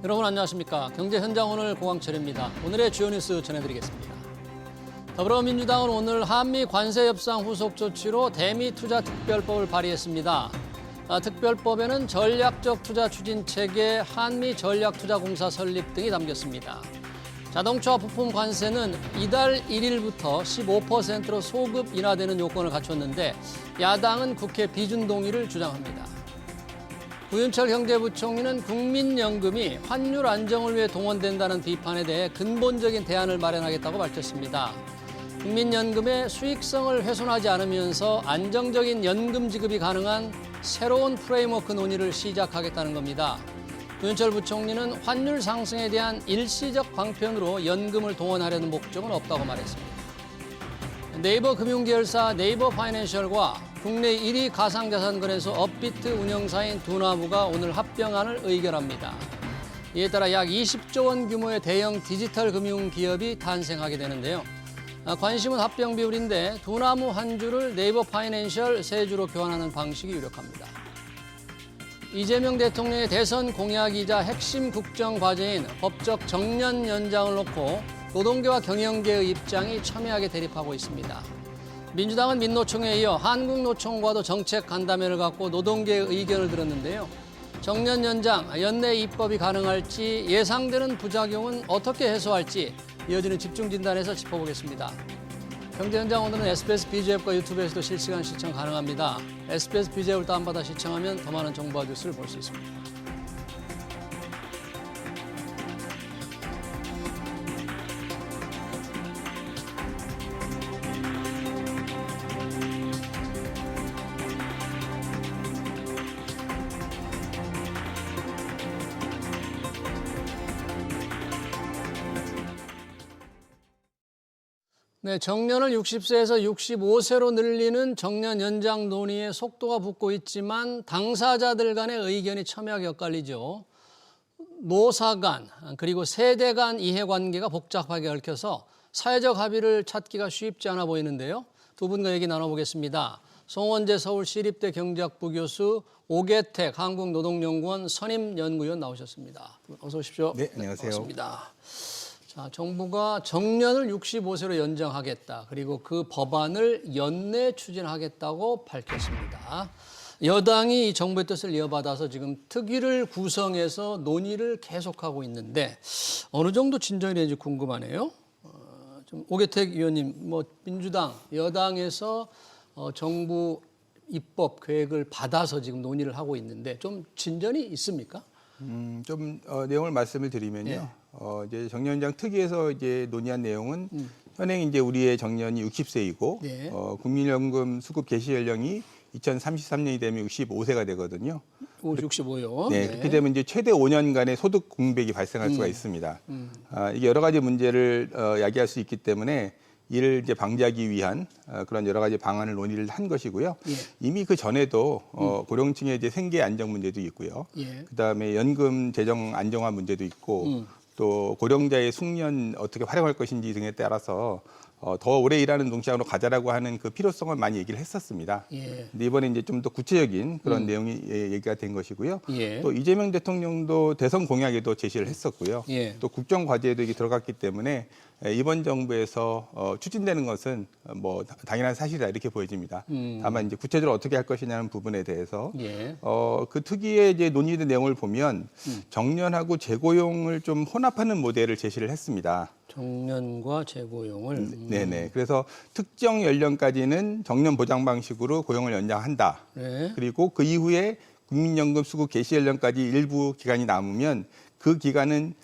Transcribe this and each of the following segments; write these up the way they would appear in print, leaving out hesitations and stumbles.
여러분 안녕하십니까. 경제현장 오늘 고광철입니다. 오늘의 주요 뉴스 전해드리겠습니다. 더불어민주당은 오늘 한미 관세 협상 후속 조치로 대미투자특별법을 발의했습니다. 특별법에는 전략적 투자 추진 체계, 한미 전략투자공사 설립 등이 담겼습니다. 자동차 부품 관세는 이달 1일부터 15%로 소급 인하되는 요건을 갖췄는데 야당은 국회 비준 동의를 주장합니다. 구윤철 경제부총리는 국민연금이 환율 안정을 위해 동원된다는 비판에 대해 근본적인 대안을 마련하겠다고 밝혔습니다. 국민연금의 수익성을 훼손하지 않으면서 안정적인 연금 지급이 가능한 새로운 프레임워크 논의를 시작하겠다는 겁니다. 구윤철 부총리는 환율 상승에 대한 일시적 방편으로 연금을 동원하려는 목적은 없다고 말했습니다. 네이버 금융계열사 네이버 파이낸셜과 국내 1위 가상자산거래소 업비트 운영사인 두나무가 오늘 합병안을 의결합니다. 이에 따라 약 20조 원 규모의 대형 디지털 금융기업이 탄생하게 되는데요. 관심은 합병 비율인데 두나무 한 주를 네이버 파이낸셜 세 주로 교환하는 방식이 유력합니다. 이재명 대통령의 대선 공약이자 핵심 국정 과제인 법적 정년 연장을 놓고 노동계와 경영계의 입장이 첨예하게 대립하고 있습니다. 민주당은 민노총에 이어 한국노총과도 정책 간담회를 갖고 노동계의 의견을 들었는데요. 정년 연장, 연내 입법이 가능할지, 예상되는 부작용은 어떻게 해소할지 이어지는 집중 진단에서 짚어보겠습니다. 경제현장 오늘은 SBS BG앱과 유튜브에서도 실시간 시청 가능합니다. SBS BG앱을 다운받아 시청하면 더 많은 정보와 뉴스를 볼 수 있습니다. 네, 정년을 60세에서 65세로 늘리는 정년 연장 논의에 속도가 붙고 있지만 당사자들 간의 의견이 첨예하게 엇갈리죠. 노사 간 그리고 세대 간 이해관계가 복잡하게 얽혀서 사회적 합의를 찾기가 쉽지 않아 보이는데요. 두 분과 얘기 나눠보겠습니다. 송원재 서울시립대 경제학부 교수, 오계택 한국노동연구원 선임연구위원 나오셨습니다. 어서 오십시오. 네, 안녕하세요. 반갑습니다. 자, 정부가 정년을 65세로 연장하겠다. 그리고 그 법안을 연내 추진하겠다고 밝혔습니다. 여당이 이 정부의 뜻을 이어받아서 지금 특위를 구성해서 논의를 계속하고 있는데 어느 정도 진전이 되는지 궁금하네요. 좀 오계택 의원님, 민주당, 여당에서 정부 입법 계획을 받아서 지금 논의를 하고 있는데 좀 진전이 있습니까? 내용을 말씀을 드리면요. 예. 이제 정년연장 특위에서 이제 논의한 내용은 현행 이제 우리의 정년이 60세이고 네. 국민연금 수급 개시 연령이 2033년이 되면 65세가 되거든요. 65요. 네, 그렇게 되면 이제 최대 5년간의 소득 공백이 발생할 수가 있습니다. 이게 여러 가지 문제를 야기할 수 있기 때문에 이를 이제 방지하기 위한 그런 여러 가지 방안을 논의를 한 것이고요. 예. 이미 그 전에도 고령층의 이제 생계 안정 문제도 있고요. 예. 그다음에 연금 재정 안정화 문제도 있고 또 고령자의 숙련 어떻게 활용할 것인지 등에 따라서 더 오래 일하는 농장으로 가자라고 하는 그 필요성을 많이 얘기를 했었습니다. 예. 근데 이번에 이제 좀 더 구체적인 그런 내용이 얘기가 된 것이고요. 예. 또 이재명 대통령도 대선 공약에도 제시를 했었고요. 예. 또 국정 과제에도 이게 들어갔기 때문에 이번 정부에서 추진되는 것은 뭐 당연한 사실이다 이렇게 보여집니다. 다만 이제 구체적으로 어떻게 할 것이냐는 부분에 대해서 예. 그 특위의 이제 논의된 내용을 보면 정년하고 재고용을 좀 혼합하는 모델을 제시를 했습니다. 정년과 재고용을. 네네. 그래서 특정 연령까지는 정년 보장 방식으로 고용을 연장한다. 네. 그리고 그 이후에 국민연금 수급 개시 연령까지 일부 기간이 남으면 그 기간은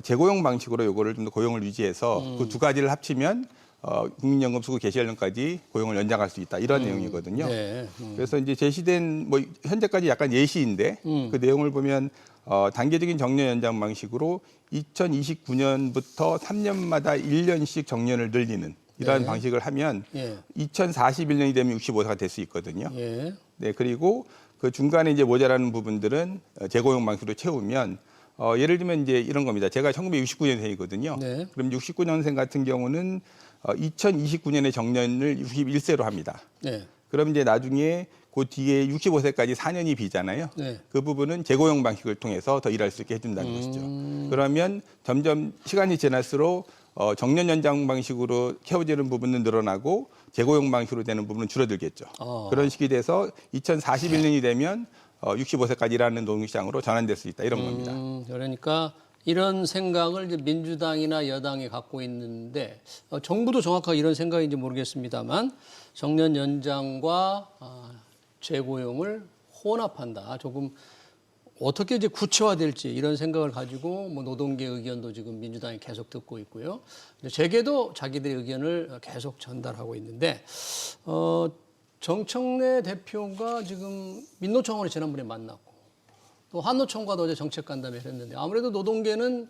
재고용 방식으로 요거를 좀 더 고용을 유지해서 그 두 가지를 합치면 국민연금 수급 개시 연령까지 고용을 연장할 수 있다. 이런 내용이거든요. 네. 그래서 이제 제시된 현재까지 약간 예시인데 그 내용을 보면 단계적인 정년 연장 방식으로 2029년부터 3년마다 1년씩 정년을 늘리는 이러한 네. 방식을 하면 예. 2041년이 되면 65세가 될 수 있거든요. 예. 네, 그리고 그 중간에 이제 모자라는 부분들은 재고용 방식으로 채우면 예를 들면 이제 이런 겁니다. 제가 1969년생이거든요. 네. 그럼 69년생 같은 경우는 2029년에 정년을 61세로 합니다. 네. 그럼 이제 나중에 그 뒤에 65세까지 4년이 비잖아요. 네. 그 부분은 재고용 방식을 통해서 더 일할 수 있게 해준다는 것이죠. 그러면 점점 시간이 지날수록 정년 연장 방식으로 채워지는 부분은 늘어나고 재고용 방식으로 되는 부분은 줄어들겠죠. 그런 식이 돼서 2041년이 되면 65세까지 일하는 노동시장으로 전환될 수 있다 이런 겁니다. 그러니까 이런 생각을 이제 민주당이나 여당이 갖고 있는데 정부도 정확하게 이런 생각인지 모르겠습니다만 정년 연장과 재고용을 혼합한다. 조금 어떻게 이제 구체화될지 이런 생각을 가지고 뭐 노동계 의견도 지금 민주당이 계속 듣고 있고요. 재계도 자기들의 의견을 계속 전달하고 있는데 정청래 대표가 지금 민노총을 지난번에 만났고 또 한노총과도 어제 정책 간담회를 했는데 아무래도 노동계는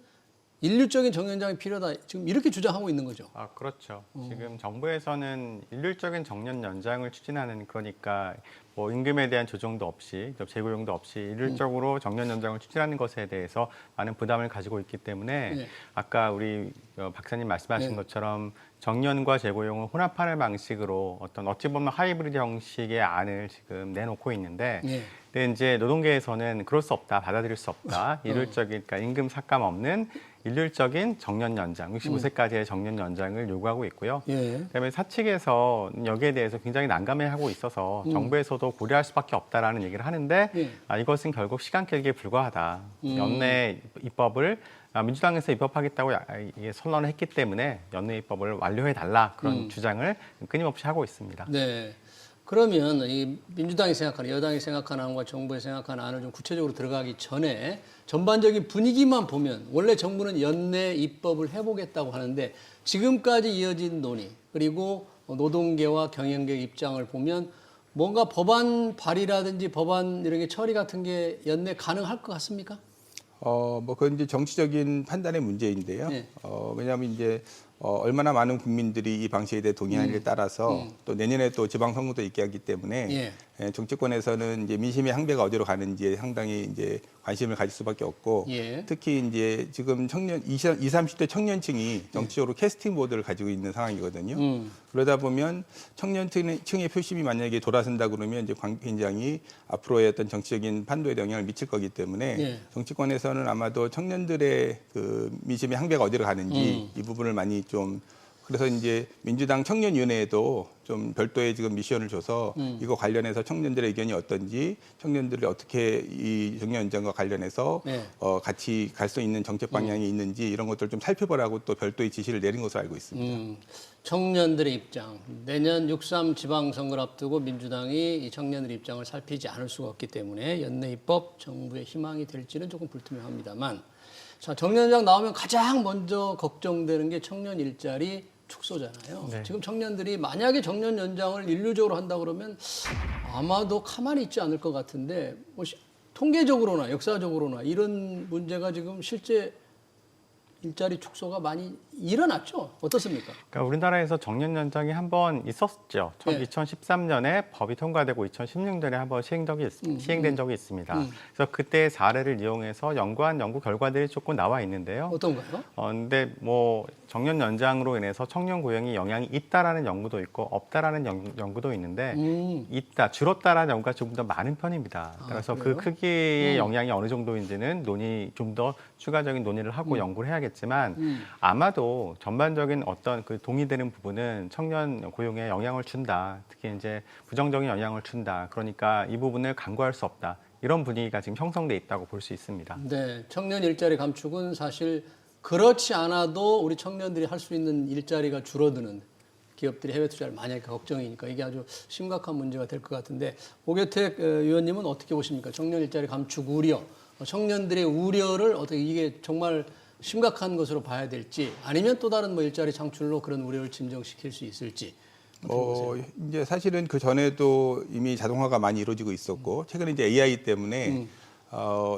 일률적인 정년장이 필요하다. 지금 이렇게 주장하고 있는 거죠. 그렇죠. 지금 정부에서는 일률적인 정년 연장을 추진하는 그러니까 뭐 임금에 대한 조정도 없이 재고용도 없이 일률적으로 정년 연장을 추진하는 것에 대해서 많은 부담을 가지고 있기 때문에 네. 아까 우리 박사님 말씀하신 네. 것처럼 정년과 재고용을 혼합하는 방식으로 어찌 보면 하이브리드 형식의 안을 지금 내놓고 있는데 네. 근데 이제 노동계에서는 그럴 수 없다, 받아들일 수 없다. 일률적인, 그러니까 임금 삭감 없는 일률적인 정년 연장, 65세까지의 정년 연장을 요구하고 있고요. 예. 그다음에 사측에서 여기에 대해서 굉장히 난감해하고 있어서 정부에서도 고려할 수밖에 없다라는 얘기를 하는데 예. 이것은 결국 시간 끌기에 불과하다. 연내 입법을 민주당에서 입법하겠다고 선언을 했기 때문에 연내 입법을 완료해달라 그런 주장을 끊임없이 하고 있습니다. 네. 그러면 이 민주당이 생각하는 여당이 생각하는 안과 정부의 생각하는 안을 좀 구체적으로 들어가기 전에 전반적인 분위기만 보면 원래 정부는 연내 입법을 해보겠다고 하는데 지금까지 이어진 논의 그리고 노동계와 경영계 입장을 보면 뭔가 법안 발의라든지 법안 이런 게 처리 같은 게 연내 가능할 것 같습니까? 뭐 그건 이제 정치적인 판단의 문제인데요. 네. 왜냐하면 이제 얼마나 많은 국민들이 이 방식에 대해 동의하느냐에 따라서 또 내년에 또 지방선거도 있게 하기 때문에 정치권에서는 이제 민심의 항배가 어디로 가는지에 상당히 이제 관심을 가질 수밖에 없고 특히 이제 지금 청년 20, 30대 청년층이 정치적으로 캐스팅 보드를 가지고 있는 상황이거든요. 그러다 보면 청년층의 표심이 만약에 돌아선다 그러면 이제 관 위원장이 앞으로의 어떤 정치적인 판도에 영향을 미칠 거기 때문에 정치권에서는 아마도 청년들의 그 민심의 항배가 어디로 가는지 이 부분을 많이 좀 그래서 이제 민주당 청년위원회에도 좀 별도의 지금 미션을 줘서 이거 관련해서 청년들의 의견이 어떤지 청년들이 어떻게 이 정년 연장과 관련해서 같이 갈 수 있는 정책 방향이 있는지 이런 것들을 좀 살펴보라고 또 별도의 지시를 내린 것으로 알고 있습니다. 청년들의 입장, 내년 6.3 지방선거를 앞두고 민주당이 이 청년들의 입장을 살피지 않을 수가 없기 때문에 연내 입법 정부의 희망이 될지는 조금 불투명합니다만 자, 정년연장 나오면 가장 먼저 걱정되는 게 청년 일자리 축소잖아요. 네. 지금 청년들이 만약에 정년 연장을 일률적으로 한다 그러면 아마도 가만히 있지 않을 것 같은데 뭐 통계적으로나 역사적으로나 이런 문제가 지금 실제 일자리 축소가 많이 일어났죠. 어떻습니까? 그러니까 우리나라에서 정년 연장이 한 번 있었죠. 네. 2013년에 법이 통과되고 2016년에 한 번 시행된 적이 있습니다. 그래서 그때 사례를 이용해서 연구한 연구 결과들이 조금 나와 있는데요. 어떤가요? 근데 뭐 정년 연장으로 인해서 청년 고용이 영향이 있다라는 연구도 있고 없다라는 연구도 있는데 있다, 줄었다라는 연구가 조금 더 많은 편입니다. 그래서 그래요? 그 크기의 영향이 어느 정도인지는 좀 더 추가적인 논의를 하고 연구를 해야겠지만 아마도 전반적인 어떤 그 동의되는 부분은 청년 고용에 영향을 준다. 특히 이제 부정적인 영향을 준다. 그러니까 이 부분을 간과할 수 없다. 이런 분위기가 지금 형성돼 있다고 볼 수 있습니다. 네, 청년 일자리 감축은 사실 그렇지 않아도 우리 청년들이 할 수 있는 일자리가 줄어드는 기업들이 해외 투자를 많이 할까 걱정이니까 이게 아주 심각한 문제가 될 것 같은데 오교택 의원님은 어떻게 보십니까? 청년 일자리 감축 우려, 청년들의 우려를 어떻게 이게 정말 심각한 것으로 봐야 될지 아니면 또 다른 뭐 일자리 창출로 그런 우려를 진정시킬 수 있을지. 이제 사실은 그 전에도 이미 자동화가 많이 이루어지고 있었고 최근에 이제 AI 때문에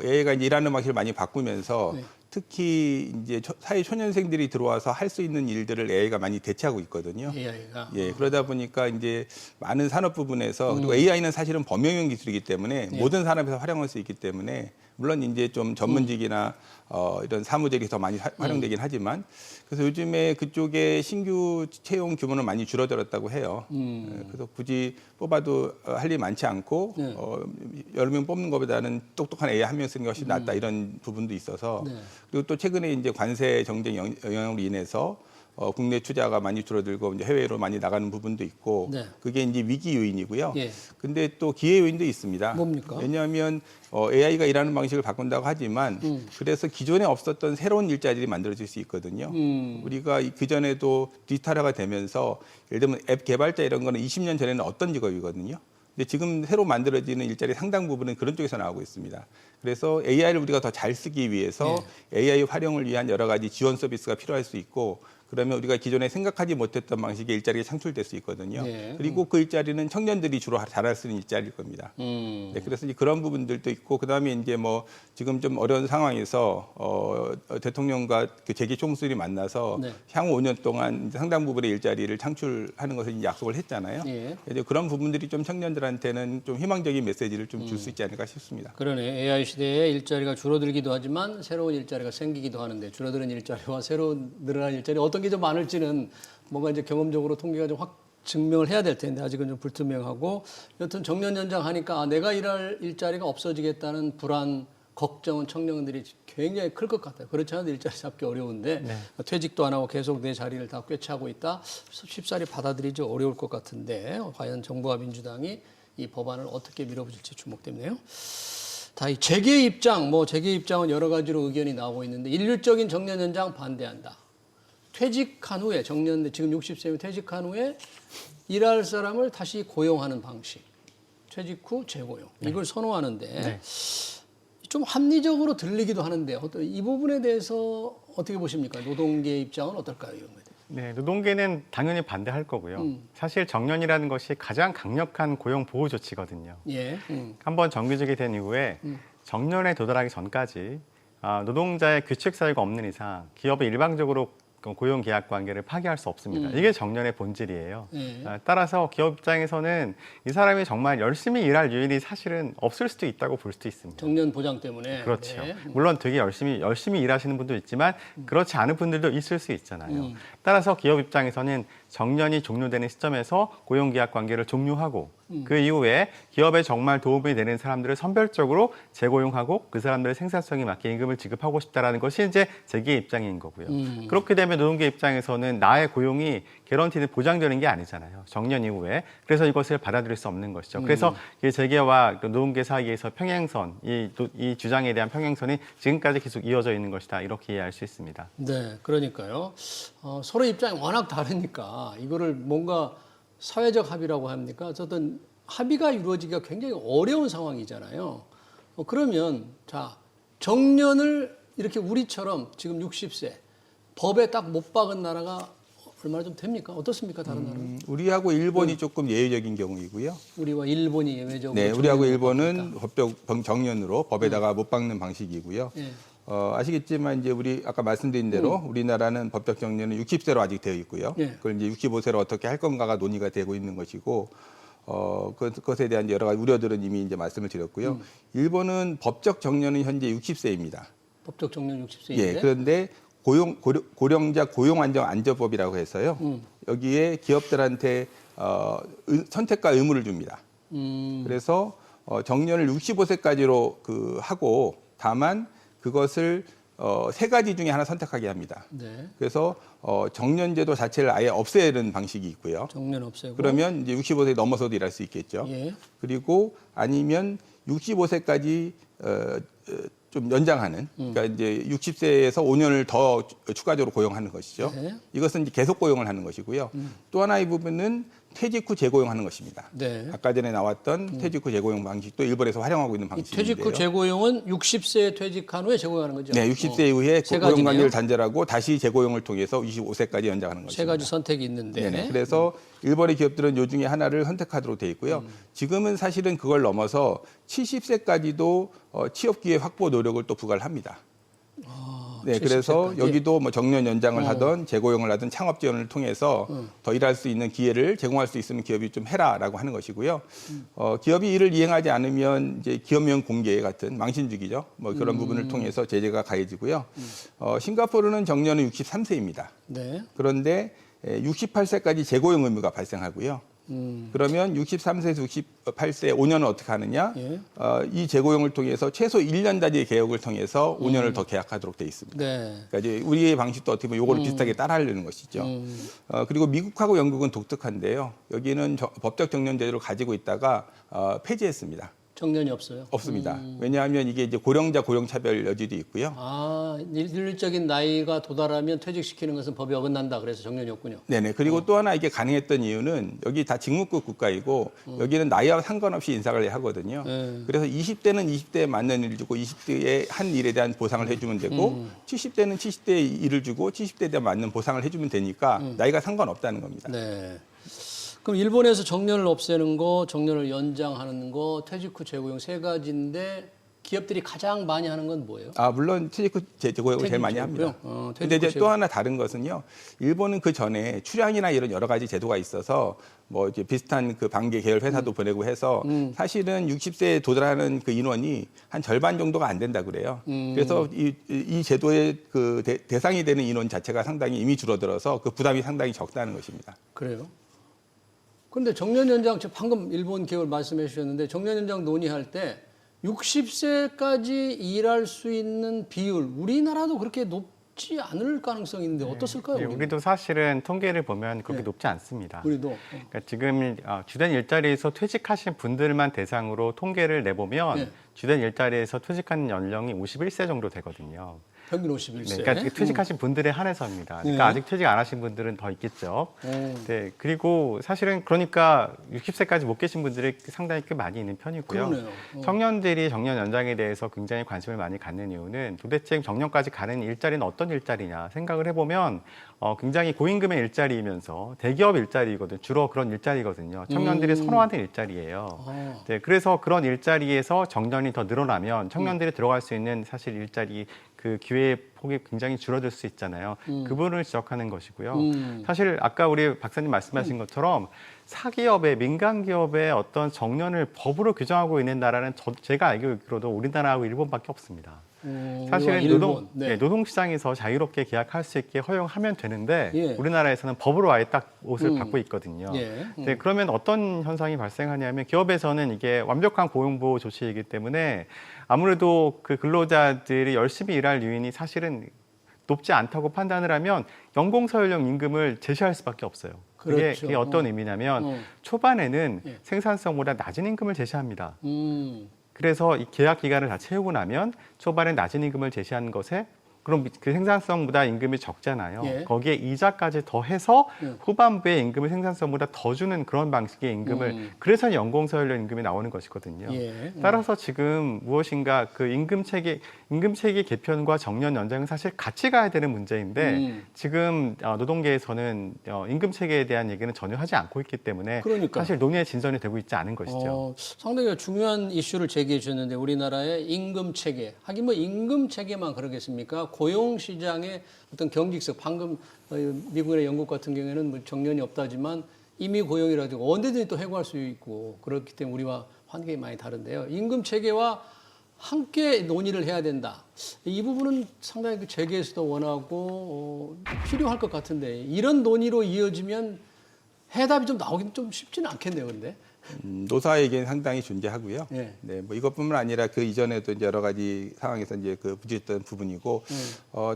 AI가 이제 일하는 방식을 많이 바꾸면서 특히 이제 사회 초년생들이 들어와서 할 수 있는 일들을 AI가 많이 대체하고 있거든요. AI가. 그러다 보니까 이제 많은 산업 부분에서 그리고 AI는 사실은 범용형 기술이기 때문에 모든 산업에서 활용할 수 있기 때문에 물론 이제 좀 전문직이나 이런 사무직이 더 많이 활용되긴 하지만 그래서 요즘에 그쪽에 신규 채용 규모는 많이 줄어들었다고 해요. 그래서 굳이 뽑아도 할 일이 많지 않고 네. 여러 명 뽑는 것보다는 똑똑한 AI 한 명 쓰는 것이 낫다 이런 부분도 있어서 네. 그리고 또 최근에 이제 관세 정책 영향으로 인해서 국내 투자가 많이 줄어들고 이제 해외로 많이 나가는 부분도 있고 네. 그게 이제 위기 요인이고요. 예. 근데 또 기회 요인도 있습니다. 뭡니까? 왜냐하면 AI가 일하는 방식을 바꾼다고 하지만 그래서 기존에 없었던 새로운 일자리들이 만들어질 수 있거든요. 우리가 그전에도 디지털화가 되면서 예를 들면 앱 개발자 이런 거는 20년 전에는 어떤 직업이거든요. 근데 지금 새로 만들어지는 일자리 상당 부분은 그런 쪽에서 나오고 있습니다. 그래서 AI를 우리가 더 잘 쓰기 위해서 AI 활용을 위한 여러 가지 지원 서비스가 필요할 수 있고 그러면 우리가 기존에 생각하지 못했던 방식의 일자리가 창출될 수 있거든요. 네. 그리고 그 일자리는 청년들이 주로 잘할 수 있는 일자리일 겁니다. 네, 그래서 이제 그런 부분들도 있고 그다음에 이제 뭐 지금 좀 어려운 상황에서 대통령과 그 재계 총수들이 만나서 네. 향후 5년 동안 상당 부분의 일자리를 창출하는 것을 약속을 했잖아요. 예. 그래서 그런 부분들이 좀 청년들한테는 좀 희망적인 메시지를 좀 줄 수 있지 않을까 싶습니다. 그러네. AI 시대에 일자리가 줄어들기도 하지만 새로운 일자리가 생기기도 하는데 줄어드는 일자리와 새로운 늘어난 일자리 어떤 게 좀 많을지는 뭔가 이제 경험적으로 통계가 좀 확 증명을 해야 될 텐데 아직은 좀 불투명하고 여튼 정년 연장하니까 내가 일할 일자리가 없어지겠다는 불안, 걱정은 청년들이 굉장히 클 것 같아요. 그렇지 않아도 일자리 잡기 어려운데 퇴직도 안 하고 계속 내 자리를 다 꿰차고 있다. 쉽사리 받아들이기 어려울 것 같은데 과연 정부와 민주당이 이 법안을 어떻게 밀어붙일지 주목되네요. 다 이 재계 입장, 재계 입장은 여러 가지로 의견이 나오고 있는데 일률적인 정년 연장 반대한다. 퇴직한 후에 지금 60세면 퇴직한 후에 일할 사람을 다시 고용하는 방식, 퇴직 후 재고용 이걸 선호하는데 좀 합리적으로 들리기도 하는데 이 부분에 대해서 어떻게 보십니까? 노동계 입장은 어떨까요? 이런 거에 대해서. 네, 노동계는 당연히 반대할 거고요. 사실 정년이라는 것이 가장 강력한 고용 보호 조치거든요. 예. 한번 정규직이 된 이후에 정년에 도달하기 전까지 노동자의 규칙 사유가 없는 이상 기업이 일방적으로 고용 계약 관계를 파기할 수 없습니다. 이게 정년의 본질이에요. 따라서 기업 입장에서는 이 사람이 정말 열심히 일할 요인이 사실은 없을 수도 있다고 볼 수도 있습니다. 정년 보장 때문에. 그렇죠. 네. 물론 되게 열심히 일하시는 분도 있지만 그렇지 않은 분들도 있을 수 있잖아요. 따라서 기업 입장에서는 정년이 종료되는 시점에서 고용계약 관계를 종료하고 그 이후에 기업에 정말 도움이 되는 사람들을 선별적으로 재고용하고 그 사람들의 생산성에 맞게 임금을 지급하고 싶다라는 것이 이제 재계의 입장인 거고요. 그렇게 되면 노동계 입장에서는 나의 고용이 개런티는 보장되는 게 아니잖아요. 정년 이후에. 그래서 이것을 받아들일 수 없는 것이죠. 그래서 재계와 노동계 사이에서 평행선, 이 주장에 대한 평행선이 지금까지 계속 이어져 있는 것이다. 이렇게 이해할 수 있습니다. 네, 그러니까요. 서로 입장이 워낙 다르니까 이거를 뭔가 사회적 합의라고 합니까? 어떤 합의가 이루어지기가 굉장히 어려운 상황이잖아요. 그러면 자 정년을 이렇게 우리처럼 지금 60세 법에 딱 못 박은 나라가 얼마나 좀 됩니까? 어떻습니까? 다른 나라는? 우리하고 일본이 조금 예외적인 경우이고요. 우리와 일본이 예외적으로. 네, 우리하고 일본은 법적 정년으로 법에다가 못 박는 방식이고요. 예. 아시겠지만 이제 우리 아까 말씀드린 대로 우리나라는 법적 정년은 60세로 아직 되어 있고요. 예. 그걸 이제 65세로 어떻게 할 건가가 논의가 되고 있는 것이고 그것에 대한 여러 가지 우려들은 이미 이제 말씀을 드렸고요. 일본은 법적 정년은 현재 60세입니다. 법적 정년 60세인데. 예, 그런데 고령자 고용안정안전법이라고 해서요. 여기에 기업들한테 선택과 의무를 줍니다. 그래서 정년을 65세까지로 하고 다만 그것을 세 가지 중에 하나 선택하게 합니다. 네. 그래서 정년제도 자체를 아예 없애는 방식이 있고요. 정년 없애고. 그러면 이제 65세 넘어서도 일할 수 있겠죠. 예. 그리고 아니면 65세까지 좀 연장하는, 그러니까 이제 60세에서 5년을 더 추가적으로 고용하는 것이죠. 네. 이것은 이제 계속 고용을 하는 것이고요. 또 하나의 부분은 퇴직 후 재고용하는 것입니다. 네. 아까 전에 나왔던 퇴직 후 재고용 방식도 일본에서 활용하고 있는 이 방식인데요. 퇴직 후 재고용은 60세에 퇴직한 후에 재고용하는 거죠? 네, 60세 이후에 세 고용 가지네요. 관계를 단절하고 다시 재고용을 통해서 25세까지 연장하는 것입니다. 세 가지 선택이 있는데. 네네. 그래서 일본의 기업들은 요 중에 하나를 선택하도록 돼 있고요. 지금은 사실은 그걸 넘어서 70세까지도 취업 기회 확보 노력을 또 부과를 합니다. 네, 그래서 70세까지? 여기도 뭐 정년 연장을 하던 재고용을 하던 창업 지원을 통해서 더 일할 수 있는 기회를 제공할 수 있으면 기업이 좀 해라라고 하는 것이고요. 기업이 이를 이행하지 않으면 이제 기업명 공개 같은 망신주기죠. 뭐 그런 부분을 통해서 제재가 가해지고요. 싱가포르는 정년은 63세입니다. 네. 그런데 68세까지 재고용 의무가 발생하고요. 그러면 63세에서 68세 5년은 어떻게 하느냐? 예. 이 재고용을 통해서 최소 1년짜리 계약을 통해서 5년을 더 계약하도록 돼 있습니다. 네. 그러니까 이제 우리의 방식도 어떻게 보면 요거를 비슷하게 따라하려는 것이죠. 그리고 미국하고 영국은 독특한데요. 여기는 법적 정년 제도를 가지고 있다가 폐지했습니다. 정년이 없어요. 없습니다. 왜냐하면 이게 이제 고령자 고용차별 여지도 있고요. 아, 일률적인 나이가 도달하면 퇴직시키는 것은 법이 어긋난다. 그래서 정년이 없군요. 네네. 그리고 또 하나 이게 가능했던 이유는 여기 다 직무급 국가이고 여기는 나이와 상관없이 인사를 하거든요. 그래서 20대는 20대에 맞는 일을 주고 20대에 한 일에 대한 보상을 해주면 되고 70대는 70대에 일을 주고 70대에 대한 맞는 보상을 해주면 되니까 나이가 상관없다는 겁니다. 네. 그럼 일본에서 정년을 없애는 거, 정년을 연장하는 거, 퇴직 후 재고용 세 가지인데 기업들이 가장 많이 하는 건 뭐예요? 물론 퇴직 후 재고용을 제일 많이 합니다. 근데 이제 또 하나 다른 것은요. 일본은 그 전에 출향이나 이런 여러 가지 제도가 있어서 뭐 이제 비슷한 그 반계 계열 회사도 보내고 해서 사실은 60세에 도달하는 그 인원이 한 절반 정도가 안 된다 그래요. 그래서 이 제도의 그 대상이 되는 인원 자체가 상당히 이미 줄어들어서 그 부담이 상당히 적다는 것입니다. 그래요? 그런데 정년 연장, 방금 일본 기업을 말씀해 주셨는데 정년 연장 논의할 때 60세까지 일할 수 있는 비율, 우리나라도 그렇게 높지 않을 가능성이 있는데 어떻을까요? 네, 우리도 사실은 통계를 보면 그렇게 높지 않습니다. 우리도. 그러니까 지금 주된 일자리에서 퇴직하신 분들만 대상으로 통계를 내보면 네. 주된 일자리에서 퇴직하는 연령이 51세 정도 되거든요. 평균 51세. 그러니까 퇴직하신 분들에 한해서입니다. 그러니까 네. 아직 퇴직 안 하신 분들은 더 있겠죠. 네, 그리고 사실은 그러니까 60세까지 못 계신 분들이 상당히 꽤 많이 있는 편이고요. 그러네요. 청년들이 정년 연장에 대해서 굉장히 관심을 많이 갖는 이유는 도대체 정년까지 가는 일자리는 어떤 일자리냐 생각을 해보면 굉장히 고임금의 일자리이면서 대기업 일자리거든요. 주로 그런 일자리거든요. 청년들이 선호하는 일자리예요. 네, 그래서 그런 일자리에서 정년이 더 늘어나면 청년들이 들어갈 수 있는 사실 일자리 그 기회의 폭이 굉장히 줄어들 수 있잖아요. 그 부분을 지적하는 것이고요. 사실 아까 우리 박사님 말씀하신 것처럼 사기업의 민간 기업의 어떤 정년을 법으로 규정하고 있는 나라는 제가 알기로도 우리나라하고 일본밖에 없습니다. 사실은 일본. 네. 노동시장에서 자유롭게 계약할 수 있게 허용하면 되는데 예. 우리나라에서는 법으로 아예 딱 옷을 받고 있거든요. 예. 네, 그러면 어떤 현상이 발생하냐면 기업에서는 이게 완벽한 고용보호 조치이기 때문에 아무래도 그 근로자들이 열심히 일할 요인이 사실은 높지 않다고 판단을 하면 연공서열형 임금을 제시할 수밖에 없어요. 그렇죠. 그게 어떤 의미냐면 초반에는 예. 생산성보다 낮은 임금을 제시합니다. 음. 그래서 이 계약 기간을 다 채우고 나면 초반에 낮은 임금을 제시한 것에 그럼 그 생산성보다 임금이 적잖아요. 예. 거기에 이자까지 더해서 예. 후반부에 임금을 생산성보다 더 주는 그런 방식의 임금을 그래서 연공서열형 임금이 나오는 것이거든요. 예. 따라서 지금 무엇인가 그 임금 체계 개편과 정년 연장은 사실 같이 가야 되는 문제인데 지금 노동계에서는 임금 체계에 대한 얘기는 전혀 하지 않고 있기 때문에 그러니까요. 사실 논의의 진전이 되고 있지 않은 것이죠. 상당히 중요한 이슈를 제기해 주셨는데 우리나라의 임금 체계. 하긴 뭐 임금 체계만 그러겠습니까? 고용 시장의 어떤 경직성. 방금 미국이나 영국 같은 경우에는 뭐 정년이 없다지만 임의 고용이라든가 언제든지 또 해고할 수 있고 그렇기 때문에 우리와 환경이 많이 다른데요. 임금 체계와 함께 논의를 해야 된다. 이 부분은 상당히 그 재계에서도 원하고 필요할 것 같은데 이런 논의로 이어지면 해답이 좀 나오긴 좀 쉽지는 않겠네요, 근데. 노사에게는 상당히 존재하고요. 예. 네, 뭐 이것뿐만 아니라 그 이전에도 이제 여러 가지 상황에서 이제 그 부딪혔던 부분이고,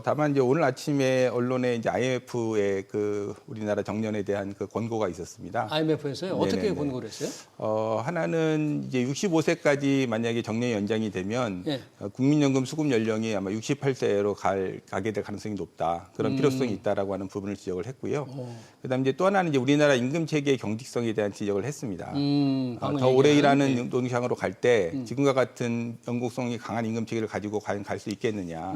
다만 이제 오늘 아침에 언론에 이제 IMF의 그 우리나라 정년에 대한 그 권고가 있었습니다. IMF에서요? 어떻게 네네네. 권고를 했어요? 하나는 이제 65세까지 만약에 정년 연장이 되면 예. 국민연금 수급 연령이 아마 68세로 가게 될 가능성이 높다. 그런 필요성이 있다라고 하는 부분을 지적을 했고요. 그다음 이제 또 하나는 이제 우리나라 임금 체계의 경직성에 대한 지적을 했습니다. 더 오래 일하는 노동시장으로 갈 때 지금과 같은 연공성이 강한 임금 체계를 가지고 과연 갈 수 있겠느냐.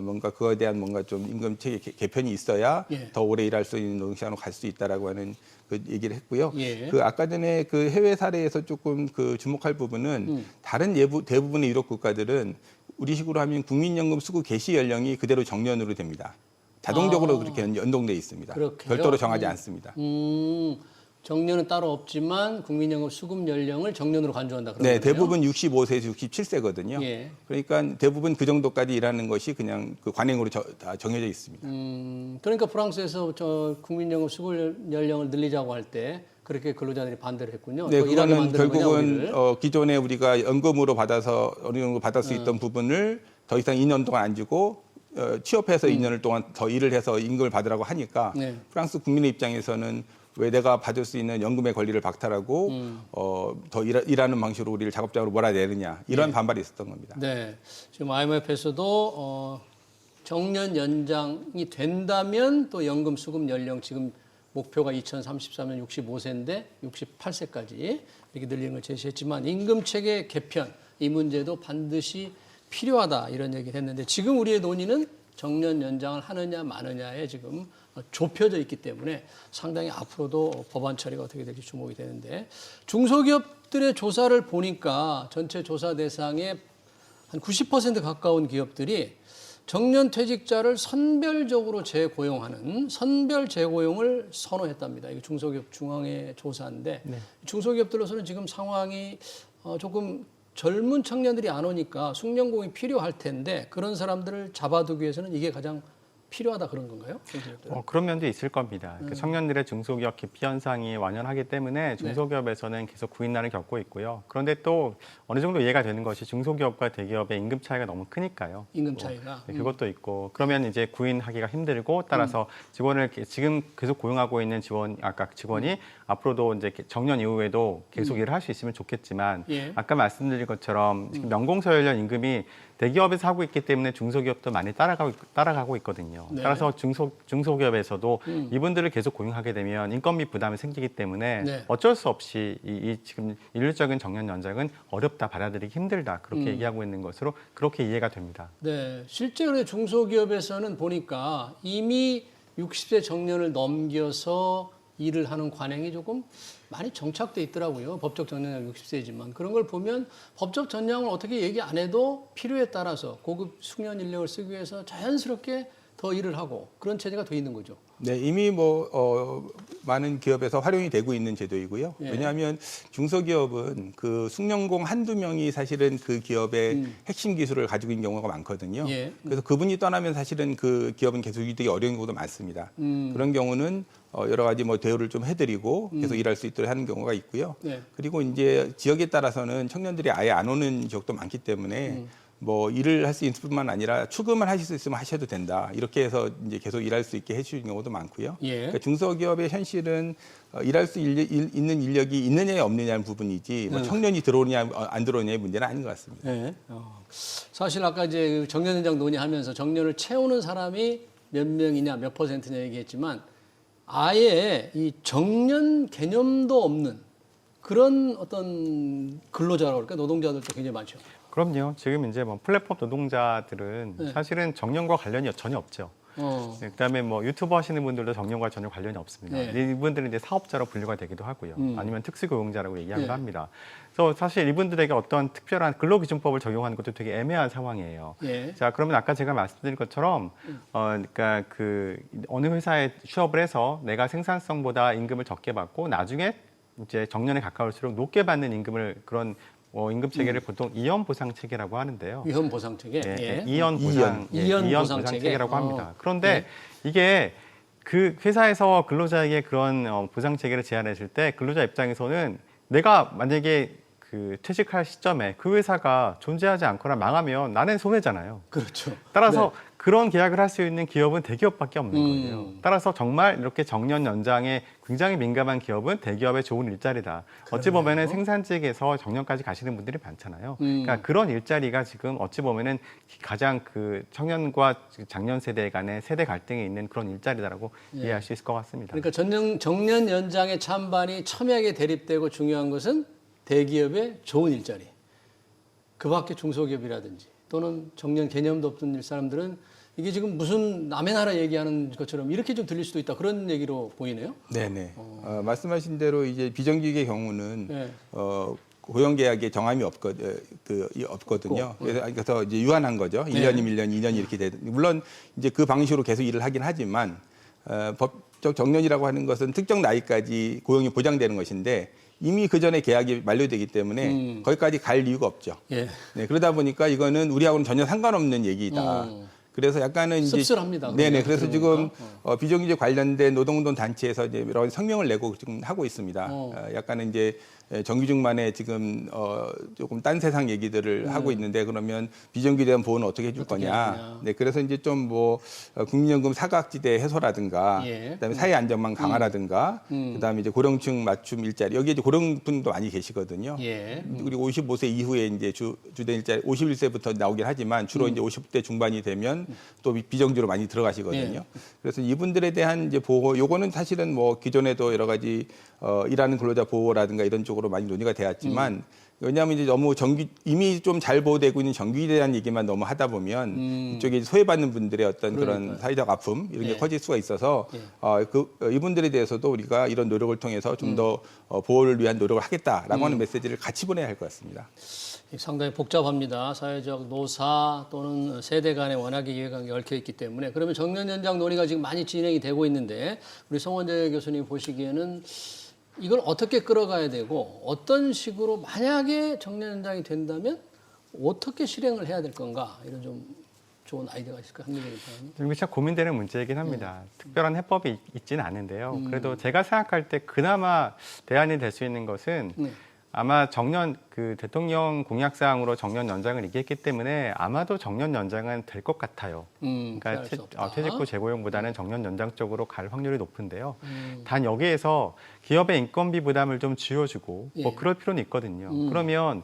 뭔가 그거에 대한 뭔가 좀 임금 체계 개편이 있어야 예. 더 오래 일할 수 있는 노동시장으로 갈 수 있다라고 하는 그 얘기를 했고요. 예. 그 아까 전에 그 해외 사례에서 조금 그 주목할 부분은 다른 대부분의 유럽 국가들은 우리식으로 하면 국민연금 수급 개시 연령이 그대로 정년으로 됩니다. 자동적으로 그렇게 연동돼 있습니다. 그렇게요? 별도로 정하지 않습니다. 정년은 따로 없지만 국민연금 수급 연령을 정년으로 간주한다. 그런 네, 거네요? 대부분 65세에서 67세거든요. 예. 그러니까 대부분 그 정도까지 일하는 것이 그냥 그 관행으로 다 정해져 있습니다. 그러니까 프랑스에서 저 국민연금 수급 연령을 늘리자고 할 때 그렇게 근로자들이 반대를 했군요. 네, 더 일하게 그거는 만드는 거냐, 결국은 우리를. 기존에 우리가 연금으로 받아서 어느 정도 받을 수 있던 부분을 더 이상 2년 동안 안 주고 취업해서 2년을 동안 더 일을 해서 임금을 받으라고 하니까 네. 프랑스 국민의 입장에서는 왜 내가 받을 수 있는 연금의 권리를 박탈하고 더 일하는 방식으로 우리를 작업장으로 몰아내느냐 이런 반발이 있었던 겁니다. 네, 지금 IMF에서도 정년 연장이 된다면 또 연금 수급 연령 지금 목표가 2033년 65세인데 68세까지 이렇게 늘리는 걸 제시했지만 임금 체계 개편 이 문제도 반드시 필요하다 이런 얘기를 했는데 지금 우리의 논의는 정년 연장을 하느냐 마느냐에 지금 좁혀져 있기 때문에 상당히 앞으로도 법안 처리가 어떻게 될지 주목이 되는데 중소기업들의 조사를 보니까 전체 조사 대상의 한 90% 가까운 기업들이 정년 퇴직자를 선별적으로 재고용하는 선별 재고용을 선호했답니다. 이게 중소기업 중앙회 조사인데 중소기업들로서는 지금 상황이 조금 젊은 청년들이 안 오니까 숙련공이 필요할 텐데 그런 사람들을 잡아두기 위해서는 이게 가장 필요하다 그런 건가요? 그런 면도 있을 겁니다. 청년들의 중소기업 기피 현상이 완연하기 때문에 중소기업에서는 계속 구인난을 겪고 있고요. 그런데 또 어느 정도 이해가 되는 것이 중소기업과 대기업의 임금 차이가 너무 크니까요. 임금 차이가. 그것도 있고 그러면 이제 구인하기가 힘들고 따라서 직원을 지금 계속 고용하고 있는 직원이 앞으로도 이제 정년 이후에도 계속 일을 할 수 있으면 좋겠지만 예. 아까 말씀드린 것처럼 지금 연공서열련 임금이 대기업에서 하고 있기 때문에 중소기업도 많이 따라가고 있거든요. 네. 따라서 중소기업에서도 이분들을 계속 고용하게 되면 인건비 부담이 생기기 때문에 네. 어쩔 수 없이 이 지금 일률적인 정년 연장은 어렵다, 받아들이기 힘들다 그렇게 얘기하고 있는 것으로 그렇게 이해가 됩니다. 네, 실제로 중소기업에서는 보니까 이미 60세 정년을 넘겨서 일을 하는 관행이 조금 많이 정착돼 있더라고요. 법적 정년이 60세지만 그런 걸 보면 법적 전량을 어떻게 얘기 안 해도 필요에 따라서 고급 숙련 인력을 쓰기 위해서 자연스럽게 더 일을 하고 그런 체제가 돼 있는 거죠. 네, 이미 많은 기업에서 활용이 되고 있는 제도이고요. 예. 왜냐하면 중소기업은 그 숙련공 한두 명이 사실은 그 기업의 핵심 기술을 가지고 있는 경우가 많거든요. 예. 그래서 그분이 떠나면 사실은 그 기업은 계속 유지되기 어려운 경우도 많습니다. 그런 경우는 여러 가지 대우를 좀 해드리고 계속 일할 수 있도록 하는 경우가 있고요. 네. 그리고 이제 지역에 따라서는 청년들이 아예 안 오는 지역도 많기 때문에 일을 할 수 있을 뿐만 아니라 출근만 하실 수 있으면 하셔도 된다. 이렇게 해서 이제 계속 일할 수 있게 해주는 경우도 많고요. 예. 그러니까 중소기업의 현실은 일할 수 있는 인력이 있느냐 없느냐는 부분이지 청년이 들어오느냐 안 들어오느냐의 문제는 아닌 것 같습니다. 네. 사실 아까 이제 정년 연장 논의하면서 정년을 채우는 사람이 몇 명이냐 몇 퍼센트냐 얘기했지만 아예 이 정년 개념도 없는 그런 어떤 근로자라고 그럴까 노동자들도 굉장히 많죠. 그럼요. 지금 이제 플랫폼 노동자들은 사실은 정년과 관련이 전혀 없죠. 그다음에 유튜버 하시는 분들도 정년과 전혀 관련이 없습니다. 네. 이분들은 이제 사업자로 분류가 되기도 하고요. 아니면 특수고용자라고 얘기하기도 네. 합니다. 그래서 사실 이분들에게 어떤 특별한 근로기준법을 적용하는 것도 되게 애매한 상황이에요. 예. 자, 그러면 아까 제가 말씀드린 것처럼, 그러니까 어느 회사에 취업을 해서 내가 생산성보다 임금을 적게 받고 나중에 이제 정년에 가까울수록 높게 받는 임금을 그런 임금 체계를 보통 이연 보상 체계라고 하는데요. 위험 보상 체계. 예, 예. 이연 보상, 이연 이연 보상 보상 체계. 체계라고 합니다. 그런데 네. 이게 그 회사에서 근로자에게 그런 보상 체계를 제안했을 때 근로자 입장에서는 내가 만약에 퇴직할 시점에 그 회사가 존재하지 않거나 망하면 나는 손해잖아요. 그렇죠. 따라서 네. 그런 계약을 할 수 있는 기업은 대기업밖에 없는 거예요. 따라서 정말 이렇게 정년 연장에 굉장히 민감한 기업은 대기업의 좋은 일자리다. 어찌 보면은 생산직에서 정년까지 가시는 분들이 많잖아요. 그러니까 그런 일자리가 지금 어찌 보면은 가장 청년과 장년 세대 간의 세대 갈등이 있는 그런 일자리다라고 이해할 수 있을 것 같습니다. 그러니까 정년 연장의 찬반이 첨예하게 대립되고 중요한 것은 대기업의 좋은 일자리. 그 밖에 중소기업이라든지 또는 정년 개념도 없던 사람들은 이게 지금 무슨 남의 나라 얘기하는 것처럼 이렇게 좀 들릴 수도 있다. 그런 얘기로 보이네요. 네네. 말씀하신 대로 이제 비정규직의 경우는 네. 고용계약에 정함이 없거든요. 그래서 이제 유한한 거죠. 1년이면 1년, 2년 이렇게 되든 물론 이제 그 방식으로 계속 일을 하긴 하지만 법적 정년이라고 하는 것은 특정 나이까지 고용이 보장되는 것인데 이미 그 전에 계약이 만료되기 때문에 거기까지 갈 이유가 없죠. 예. 네, 그러다 보니까 이거는 우리하고는 전혀 상관없는 얘기다. 그래서 약간은 이제 씁쓸합니다. 네네. 그래서 지금 들어보니까. 비정규직 관련된 노동운동 단체에서 이제 여러 가지 성명을 내고 지금 하고 있습니다. 약간은 이제 정규직만의 지금 조금 딴 세상 얘기들을 하고 있는데 그러면 비정규직에 대한 보호는 어떻게 해줄 거냐. 네, 그래서 이제 좀 뭐 국민연금 사각지대 해소라든가, 예. 그다음에 사회 안전망 강화라든가, 그다음에 이제 고령층 맞춤 일자리 여기에 이제 고령분도 많이 계시거든요. 예. 그리고 55세 이후에 이제 주된 일자리 51세부터 나오긴 하지만 주로 이제 50대 중반이 되면 또 비정규로 많이 들어가시거든요. 예. 그래서 이분들에 대한 이제 보호, 요거는 사실은 뭐 기존에도 여러 가지 일하는 근로자 보호라든가 이런 쪽으로 많이 논의가 되었지만 왜냐하면 이제 너무 이미 좀 잘 보호되고 있는 정규직에 대한 얘기만 너무 하다 보면 이쪽에 소외받는 분들의 어떤 그런 사회적 아픔 이런 게 커질 수가 있어서 이분들에 대해서도 우리가 이런 노력을 통해서 좀 더 보호를 위한 노력을 하겠다라고 하는 메시지를 같이 보내야 할 것 같습니다. 상당히 복잡합니다. 사회적 노사 또는 세대 간의 워낙에 이해관계가 얽혀 있기 때문에 그러면 정년 연장 논의가 지금 많이 진행이 되고 있는데 우리 송원재 교수님 보시기에는 이걸 어떻게 끌어가야 되고 어떤 식으로 만약에 정년 연장이 된다면 어떻게 실행을 해야 될 건가 이런 좀 좋은 아이디어가 있을까요? 한민정님. 이게 참 고민되는 문제이긴 합니다. 특별한 해법이 있지는 않은데요. 그래도 제가 생각할 때 그나마 대안이 될 수 있는 것은 아마 그 대통령 공약사항으로 정년 연장을 얘기했기 때문에 아마도 정년 연장은 될 것 같아요. 그러니까 퇴직 후 재고용보다는 정년 연장 쪽으로 갈 확률이 높은데요. 단 여기에서 기업의 인건비 부담을 좀 줄여주고 뭐 그럴 필요는 있거든요. 그러면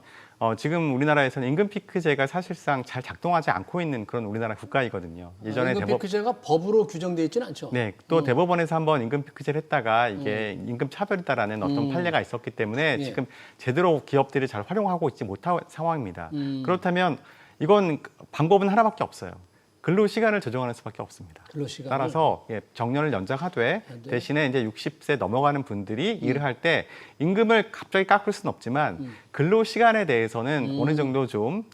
지금 우리나라에서는 임금 피크제가 사실상 잘 작동하지 않고 있는 그런 우리나라 국가이거든요. 예전에 임금 피크제가 법으로 규정되어 있지는 않죠. 네, 또 대법원에서 한번 임금 피크제를 했다가 이게 임금 차별이다라는 어떤 판례가 있었기 때문에 지금 제대로 기업들이 잘 활용하고 있지 못한 상황입니다. 그렇다면 이건 방법은 하나밖에 없어요. 근로 시간을 조정하는 수밖에 없습니다. 따라서 정년을 연장하되 대신에 이제 60세 넘어가는 분들이 일을 할 때 임금을 갑자기 깎을 수는 없지만 근로 시간에 대해서는 어느 정도 좀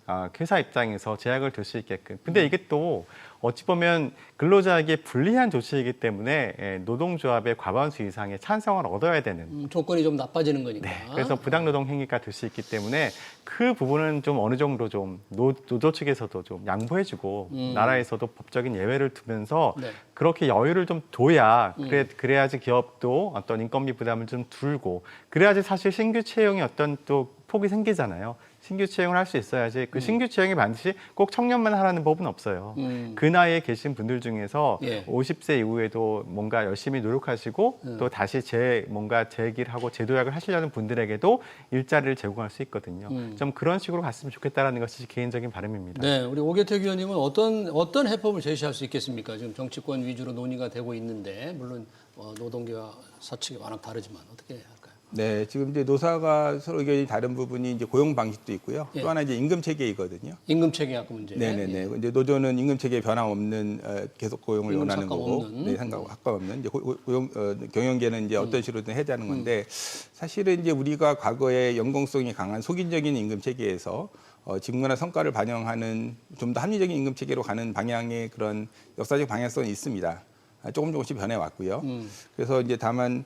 회사 입장에서 제약을 둘 수 있게끔. 근데 이게 또 어찌 보면 근로자에게 불리한 조치이기 때문에 노동조합의 과반수 이상의 찬성을 얻어야 되는 조건이 좀 나빠지는 거니까. 네, 그래서 부당노동 행위가 될 수 있기 때문에 그 부분은 좀 어느 정도 좀 노조 측에서도 좀 양보해주고 나라에서도 법적인 예외를 두면서 그렇게 여유를 좀 둬야 그래야지 기업도 어떤 인건비 부담을 좀 줄고 그래야지 사실 신규 채용이 어떤 또 폭이 생기잖아요. 신규 채용을 할 수 있어야지 그 신규 채용이 반드시 꼭 청년만 하라는 법은 없어요. 그 나이에 계신 분들 중에서 50세 이후에도 뭔가 열심히 노력하시고 또 다시 뭔가 재기를 하고 재도약을 하시려는 분들에게도 일자리를 제공할 수 있거든요. 좀 그런 식으로 갔으면 좋겠다라는 것이 개인적인 바람입니다. 네, 우리 오계택 의원님은 어떤 해법을 제시할 수 있겠습니까? 지금 정치권 위주로 논의가 되고 있는데 물론 노동계와 사측이 워낙 다르지만 어떻게 할까요? 네, 지금 이제 노사가 서로 의견이 다른 부분이 이제 고용 방식도 있고요. 또 하나 이제 임금 체계이거든요. 임금 체계 아까 문제. 네네네. 이제 노조는 임금 체계 변함없는 계속 고용을 원하는 거고, 상관없는 이제 경영계는 이제 어떤 식으로든 해자는 건데 사실은 이제 우리가 과거에 연공성이 강한 속인적인 임금 체계에서 직무나 성과를 반영하는 좀 더 합리적인 임금 체계로 가는 방향의 그런 역사적 방향성이 있습니다. 조금씩 변해왔고요. 그래서 이제 다만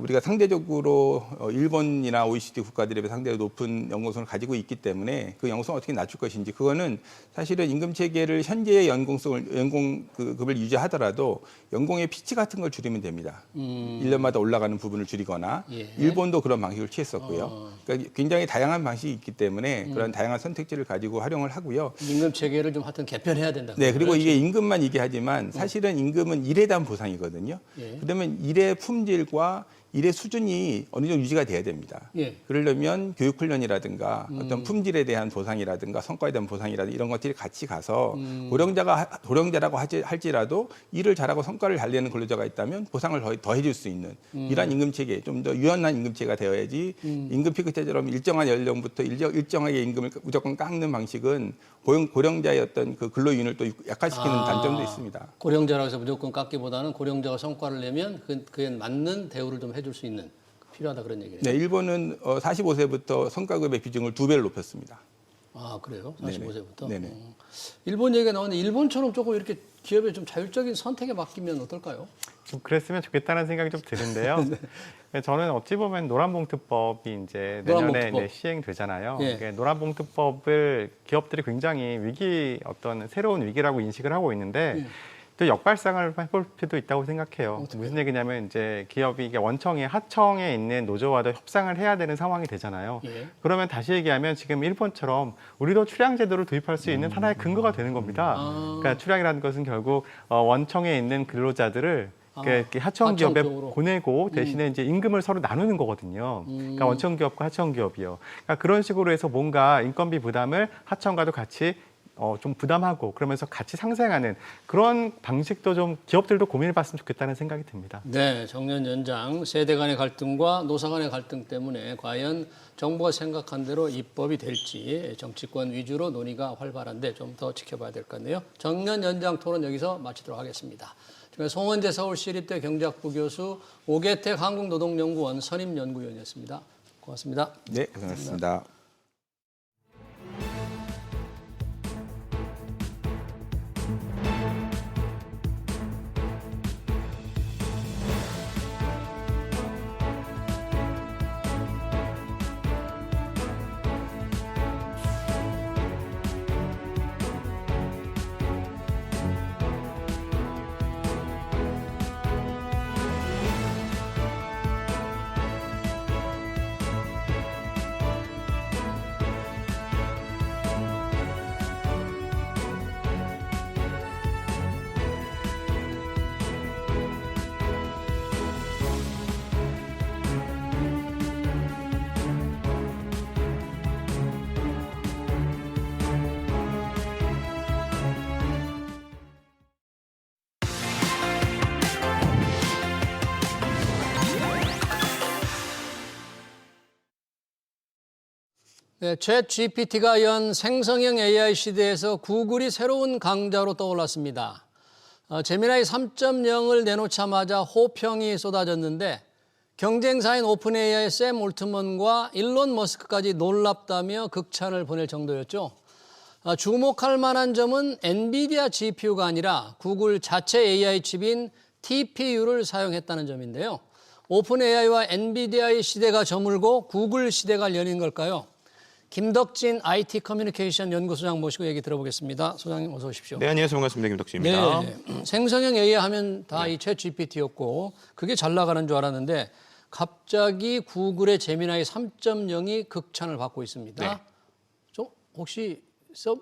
우리가 상대적으로 일본이나 OECD 국가들에 비해 상대적으로 높은 연공성을 가지고 있기 때문에 그 연공성을 어떻게 낮출 것인지 그거는 사실은 임금 체계를 현재의 연공급을 유지하더라도 연공의 피치 같은 걸 줄이면 됩니다. 1년마다 올라가는 부분을 줄이거나 일본도 그런 방식을 취했었고요. 그러니까 굉장히 다양한 방식이 있기 때문에 그런 다양한 선택지를 가지고 활용을 하고요. 임금 체계를 좀 하여튼 개편해야 된다. 네, 그리고 이게 임금만 얘기하지만 사실은 임금은 일에 대한 보상이거든요. 그러면 일의 품질과 일의 수준이 어느 정도 유지가 돼야 됩니다. 그러려면 교육훈련이라든가 어떤 품질에 대한 보상이라든가 성과에 대한 보상이라든가 이런 것들이 같이 가서 고령자라고 할지라도 일을 잘하고 성과를 잘 내는 근로자가 있다면 보상을 더 해줄 수 있는 이러한 임금체계, 좀 더 유연한 임금체계가 되어야지 임금 피크제처럼 일정한 연령부터 일정하게 임금을 무조건 깎는 방식은 고령자의 어떤 그 근로윤을 또 약화시키는 단점도 있습니다. 고령자라고 해서 무조건 깎기보다는 고령자가 성과를 내면 그에 맞는 대우를 좀 해줄 수 있는 필요하다 그런 얘기예요. 네, 일본은 45세부터 성과급의 비중을 2배를 높였습니다. 아, 그래요? 45세부터? 네네. 일본 얘기가 나오는데 일본처럼 조금 이렇게 기업의 좀 자율적인 선택에 맡기면 어떨까요? 좀 그랬으면 좋겠다는 생각이 좀 드는데요. 저는 어찌 보면 노란봉투법이 이제 내년에 노란봉투법. 시행되잖아요. 예. 그러니까 노란봉투법을 기업들이 굉장히 어떤 새로운 위기라고 인식을 하고 있는데 예. 또 역발상을 해볼 필요도 있다고 생각해요. 어떻게? 무슨 얘기냐면 이제 기업이 이게 하청에 있는 노조와도 협상을 해야 되는 상황이 되잖아요. 예. 그러면 다시 얘기하면 지금 일본처럼 우리도 출양 제도를 도입할 수 있는 하나의 근거가 되는 겁니다. 아. 그러니까 출양이라는 것은 결국 원청에 있는 근로자들을 이렇게 하청 기업에 하청 쪽으로. 보내고 대신에 이제 임금을 서로 나누는 거거든요. 그러니까 원청 기업과 하청 기업이요. 그러니까 그런 식으로 해서 뭔가 인건비 부담을 하청과도 같이 좀 부담하고 그러면서 같이 상생하는 그런 방식도 좀 기업들도 고민해봤으면 좋겠다는 생각이 듭니다. 네, 정년 연장, 세대 간의 갈등과 노사 간의 갈등 때문에 과연 정부가 생각한 대로 입법이 될지 정치권 위주로 논의가 활발한데 좀 더 지켜봐야 될 것 같네요. 정년 연장 토론 여기서 마치도록 하겠습니다. 지금 송원재 서울시립대 경제학부 교수, 오계택 한국노동연구원 선임연구위원이었습니다. 고맙습니다. 네, 고생하셨습니다. 네, 챗 GPT가 연 생성형 AI 시대에서 구글이 새로운 강자로 떠올랐습니다. 제미나이 3.0을 내놓자마자 호평이 쏟아졌는데 경쟁사인 오픈 AI의 샘 올트먼과 일론 머스크까지 놀랍다며 극찬을 보낼 정도였죠. 주목할 만한 점은 엔비디아 GPU가 아니라 구글 자체 AI 칩인 TPU를 사용했다는 점인데요. 오픈 AI와 엔비디아의 시대가 저물고 구글 시대가 열린 걸까요? 김덕진 IT 커뮤니케이션 연구소장 모시고 얘기 들어보겠습니다. 소장님 어서 오십시오. 네, 안녕하세요. 반갑습니다. 김덕진입니다. 네, 생성형 AI 하면 다 이 챗 GPT였고 그게 잘 나가는 줄 알았는데 갑자기 구글의 제미나이 3.0이 극찬을 받고 있습니다. 네. 좀 혹시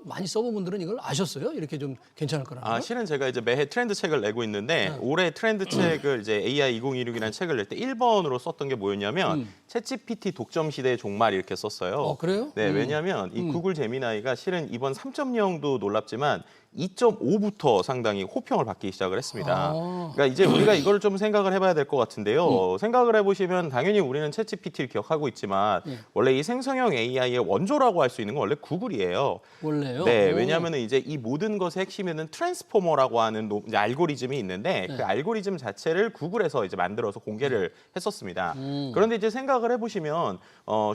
많이 써본 분들은 이걸 아셨어요? 이렇게 좀 괜찮을 거라는 걸? 실은 제가 이제 매해 트렌드 책을 내고 있는데 올해 트렌드 책을 이제 AI 2026이라는 책을 낼 때 1번으로 썼던 게 뭐였냐면 챗GPT 독점 시대의 종말 이렇게 썼어요. 그래요? 네, 왜냐하면 이 구글 제미나이가 실은 이번 3.0도 놀랍지만 2.5부터 상당히 호평을 받기 시작을 했습니다. 그러니까 이제 우리가 이걸 좀 생각을 해봐야 될 것 같은데요. 생각을 해보시면 당연히 우리는 챗GPT를 기억하고 있지만 원래 이 생성형 AI의 원조라고 할 수 있는 건 원래 구글이에요. 원래요? 네, 왜냐하면 이제 이 모든 것의 핵심에는 트랜스포머라고 하는 이제 알고리즘이 있는데 그 알고리즘 자체를 구글에서 이제 만들어서 공개를 했었습니다. 그런데 이제 생각을 해보시면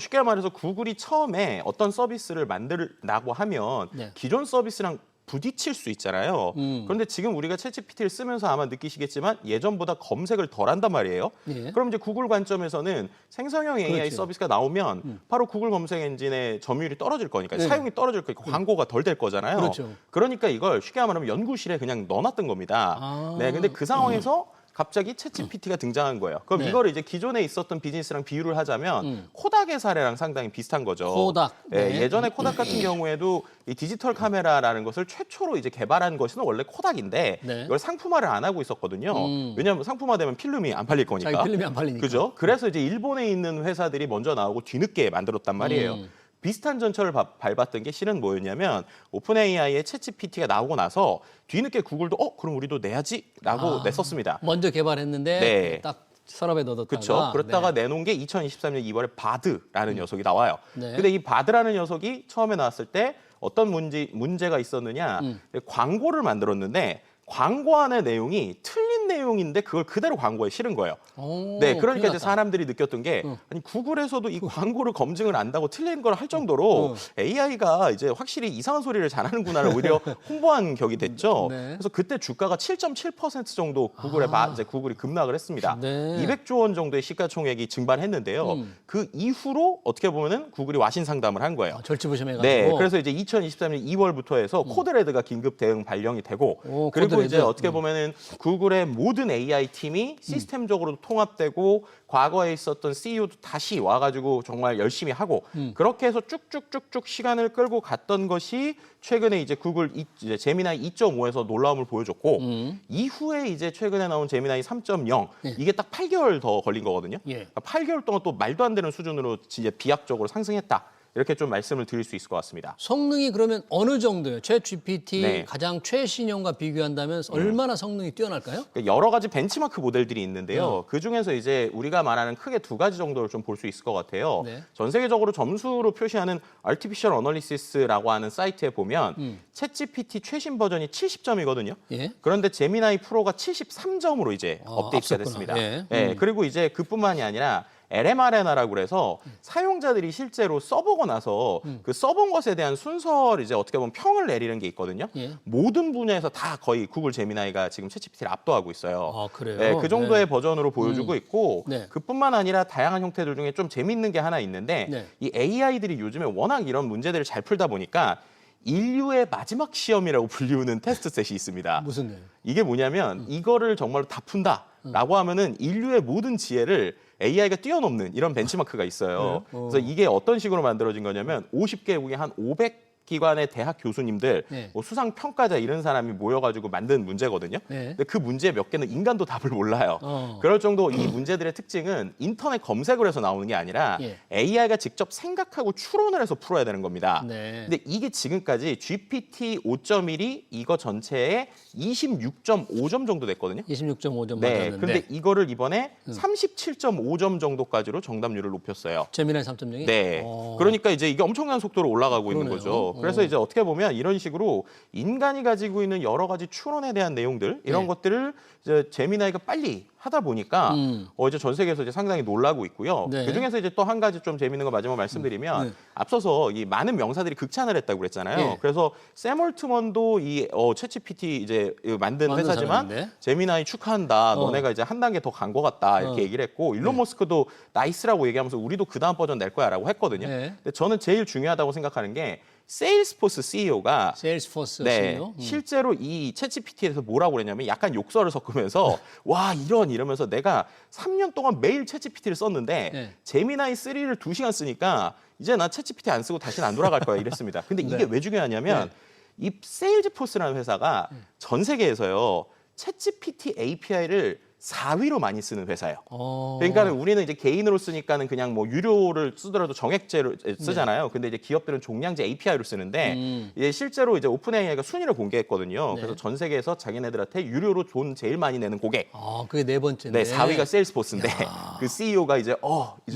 쉽게 말해서 구글이 처음에 어떤 서비스를 만들라고 하면 기존 서비스랑 부딪힐 수 있잖아요. 그런데 지금 우리가 챗GPT를 쓰면서 아마 느끼시겠지만 예전보다 검색을 덜 한단 말이에요. 예. 그럼 이제 구글 관점에서는 생성형 AI 그렇죠. 서비스가 나오면 바로 구글 검색 엔진의 점유율이 떨어질 거니까 사용이 떨어질 거니까 광고가 덜 될 거잖아요. 그렇죠. 그러니까 이걸 쉽게 말하면 연구실에 그냥 넣어놨던 겁니다. 네, 근데 그 상황에서 갑자기 챗GPT가 등장한 거예요. 그럼 네. 이거를 이제 기존에 있었던 비즈니스랑 비유를 하자면 코닥의 사례랑 상당히 비슷한 거죠. 코닥. 네, 네. 예전에 코닥 같은 경우에도 이 디지털 카메라라는 것을 최초로 이제 개발한 것은 원래 코닥인데 네. 이걸 상품화를 안 하고 있었거든요. 왜냐하면 상품화되면 필름이 안 팔릴 거니까. 자기 필름이 안 팔리니까. 그죠? 그래서 이제 일본에 있는 회사들이 먼저 나오고 뒤늦게 만들었단 말이에요. 비슷한 전철을 밟았던 게 실은 뭐였냐면 오픈 AI의 챗GPT가 나오고 나서 뒤늦게 구글도 그럼 우리도 내야지라고 냈었습니다. 먼저 개발했는데 네. 딱 서랍에 넣어뒀다가. 그렇죠. 그렇다가 내놓은 게 2023년 2월에 바드라는 녀석이 나와요. 네. 근데 이 바드라는 녀석이 처음에 나왔을 때 어떤 문제가 있었느냐. 광고를 만들었는데 광고 안의 내용이 틀린 내용인데 그걸 그대로 광고에 실은 거예요. 오, 네, 그러니까 큰일 이제 났다. 사람들이 느꼈던 게 아니 구글에서도 이 광고를 검증을 안다고 틀린 걸 할 정도로 AI가 이제 확실히 이상한 소리를 잘하는구나를 오히려 홍보한 격이 됐죠. 네. 그래서 그때 주가가 7.7% 정도 이제 구글이 급락을 했습니다. 네. 200조 원 정도의 시가총액이 증발했는데요. 그 이후로 어떻게 보면은 구글이 와신 상담을 한 거예요. 절치부심해가지고. 네, 그래서 이제 2023년 2월부터 해서 코드레드가 긴급 대응 발령이 되고 오, 그리고 코드레드. 이제 어떻게 보면은 구글의 모든 AI 팀이 시스템적으로 통합되고 과거에 있었던 CEO도 다시 와가지고 정말 열심히 하고 그렇게 해서 쭉쭉쭉쭉 시간을 끌고 갔던 것이 최근에 이제 구글 이제 제미나이 2.5에서 놀라움을 보여줬고 이후에 이제 최근에 나온 제미나이 3.0 이게 딱 8개월 더 걸린 거거든요. 예. 그러니까 8개월 동안 또 말도 안 되는 수준으로 진짜 비약적으로 상승했다. 이렇게 좀 말씀을 드릴 수 있을 것 같습니다. 성능이 그러면 어느 정도예요? 챗 GPT 네. 가장 최신형과 비교한다면 얼마나 성능이 뛰어날까요? 그러니까 여러 가지 벤치마크 모델들이 있는데요. 그 중에서 이제 우리가 말하는 크게 두 가지 정도를 좀 볼 수 있을 것 같아요. 네. 전 세계적으로 점수로 표시하는 Artificial Analysis라고 하는 사이트에 보면 챗GPT 최신 버전이 70점이거든요. 예. 그런데 제미나이 프로가 73점으로 이제 아, 업데이트가 앞섰구나. 됐습니다. 예. 네, 그리고 이제 그뿐만이 아니라 LMRNA라고 그래서 사용자들이 실제로 써보고 나서 그 써본 것에 대한 순서를 이제 어떻게 보면 평을 내리는 게 있거든요. 예. 모든 분야에서 다 거의 구글 제미나이가 지금 챗GPT를 압도하고 있어요. 아, 그래요? 네, 그 정도의 네. 버전으로 보여주고 있고 네. 그뿐만 아니라 다양한 형태들 중에 좀 재밌는 게 하나 있는데 네. 이 AI들이 요즘에 워낙 이런 문제들을 잘 풀다 보니까 인류의 마지막 시험이라고 불리우는 테스트 셋이 있습니다. 무슨 일? 이게 뭐냐면 이거를 정말로 다 푼다라고 하면은 인류의 모든 지혜를 AI가 뛰어넘는 이런 벤치마크가 있어요. 그래서 이게 어떤 식으로 만들어진 거냐면 50개국에 한 500기관의 대학 교수님들, 네. 뭐 수상 평가자 이런 사람이 모여가지고 만든 문제거든요. 네. 근데 그 문제 몇 개는 인간도 답을 몰라요. 그럴 정도 이 문제들의 특징은 인터넷 검색을 해서 나오는 게 아니라 예. AI가 직접 생각하고 추론을 해서 풀어야 되는 겁니다. 네. 근데 이게 지금까지 GPT 5.1이 이거 전체에 26.5점 정도 됐거든요. 26.5점 네, 맞았는데. 그런데 이거를 이번에 37.5점 정도까지로 정답률을 높였어요. 제미나이 3.0이? 네. 그러니까 이제 이게 엄청난 속도로 올라가고 있는 그러네요. 거죠. 그래서 이제 어떻게 보면 이런 식으로 인간이 가지고 있는 여러 가지 추론에 대한 내용들 이런 네. 것들을 이제 제미나이가 빨리 하다 보니까 이제 전 세계에서 이제 상당히 놀라고 있고요. 네. 그 중에서 이제 또 한 가지 좀 재밌는 거 마지막 말씀드리면 네. 앞서서 이 많은 명사들이 극찬을 했다고 그랬잖아요. 네. 그래서 샘 올트먼도 이 챗GPT 이제 만든 만든 회사지만 사람인데? 제미나이 축하한다. 너네가 이제 한 단계 더 간 것 같다. 이렇게 얘기를 했고 일론 머스크도 나이스라고 얘기하면서 우리도 그 다음 버전 낼 거야라고 했거든요. 네. 근데 저는 제일 중요하다고 생각하는 게 세일스포스 CEO가 세일스포스 네, CEO? 실제로 이 챗GPT에서 뭐라고 그랬냐면 약간 욕설을 섞으면서 와 이러면서 내가 3년 동안 매일 챗GPT를 썼는데 네. 제미나이 3를 2시간 쓰니까 이제 나 챗GPT 안 쓰고 다시는 안 돌아갈 거야 이랬습니다. 근데 이게 네. 왜 중요하냐면 이 세일즈포스라는 회사가 전 세계에서요 챗GPT API를 4위로 많이 쓰는 회사예요. 그러니까 우리는 이제 개인으로 쓰니까는 그냥 뭐 유료를 쓰더라도 정액제로 쓰잖아요. 근데 이제 기업들은 종량제 API로 쓰는데 이제 실제로 이제 오픈 AI가 순위를 공개했거든요. 네. 그래서 전 세계에서 자기네들한테 유료로 돈 제일 많이 내는 고객. 아, 그게 네 번째인데. 네, 4위가 세일스포스인데 그 CEO가 이제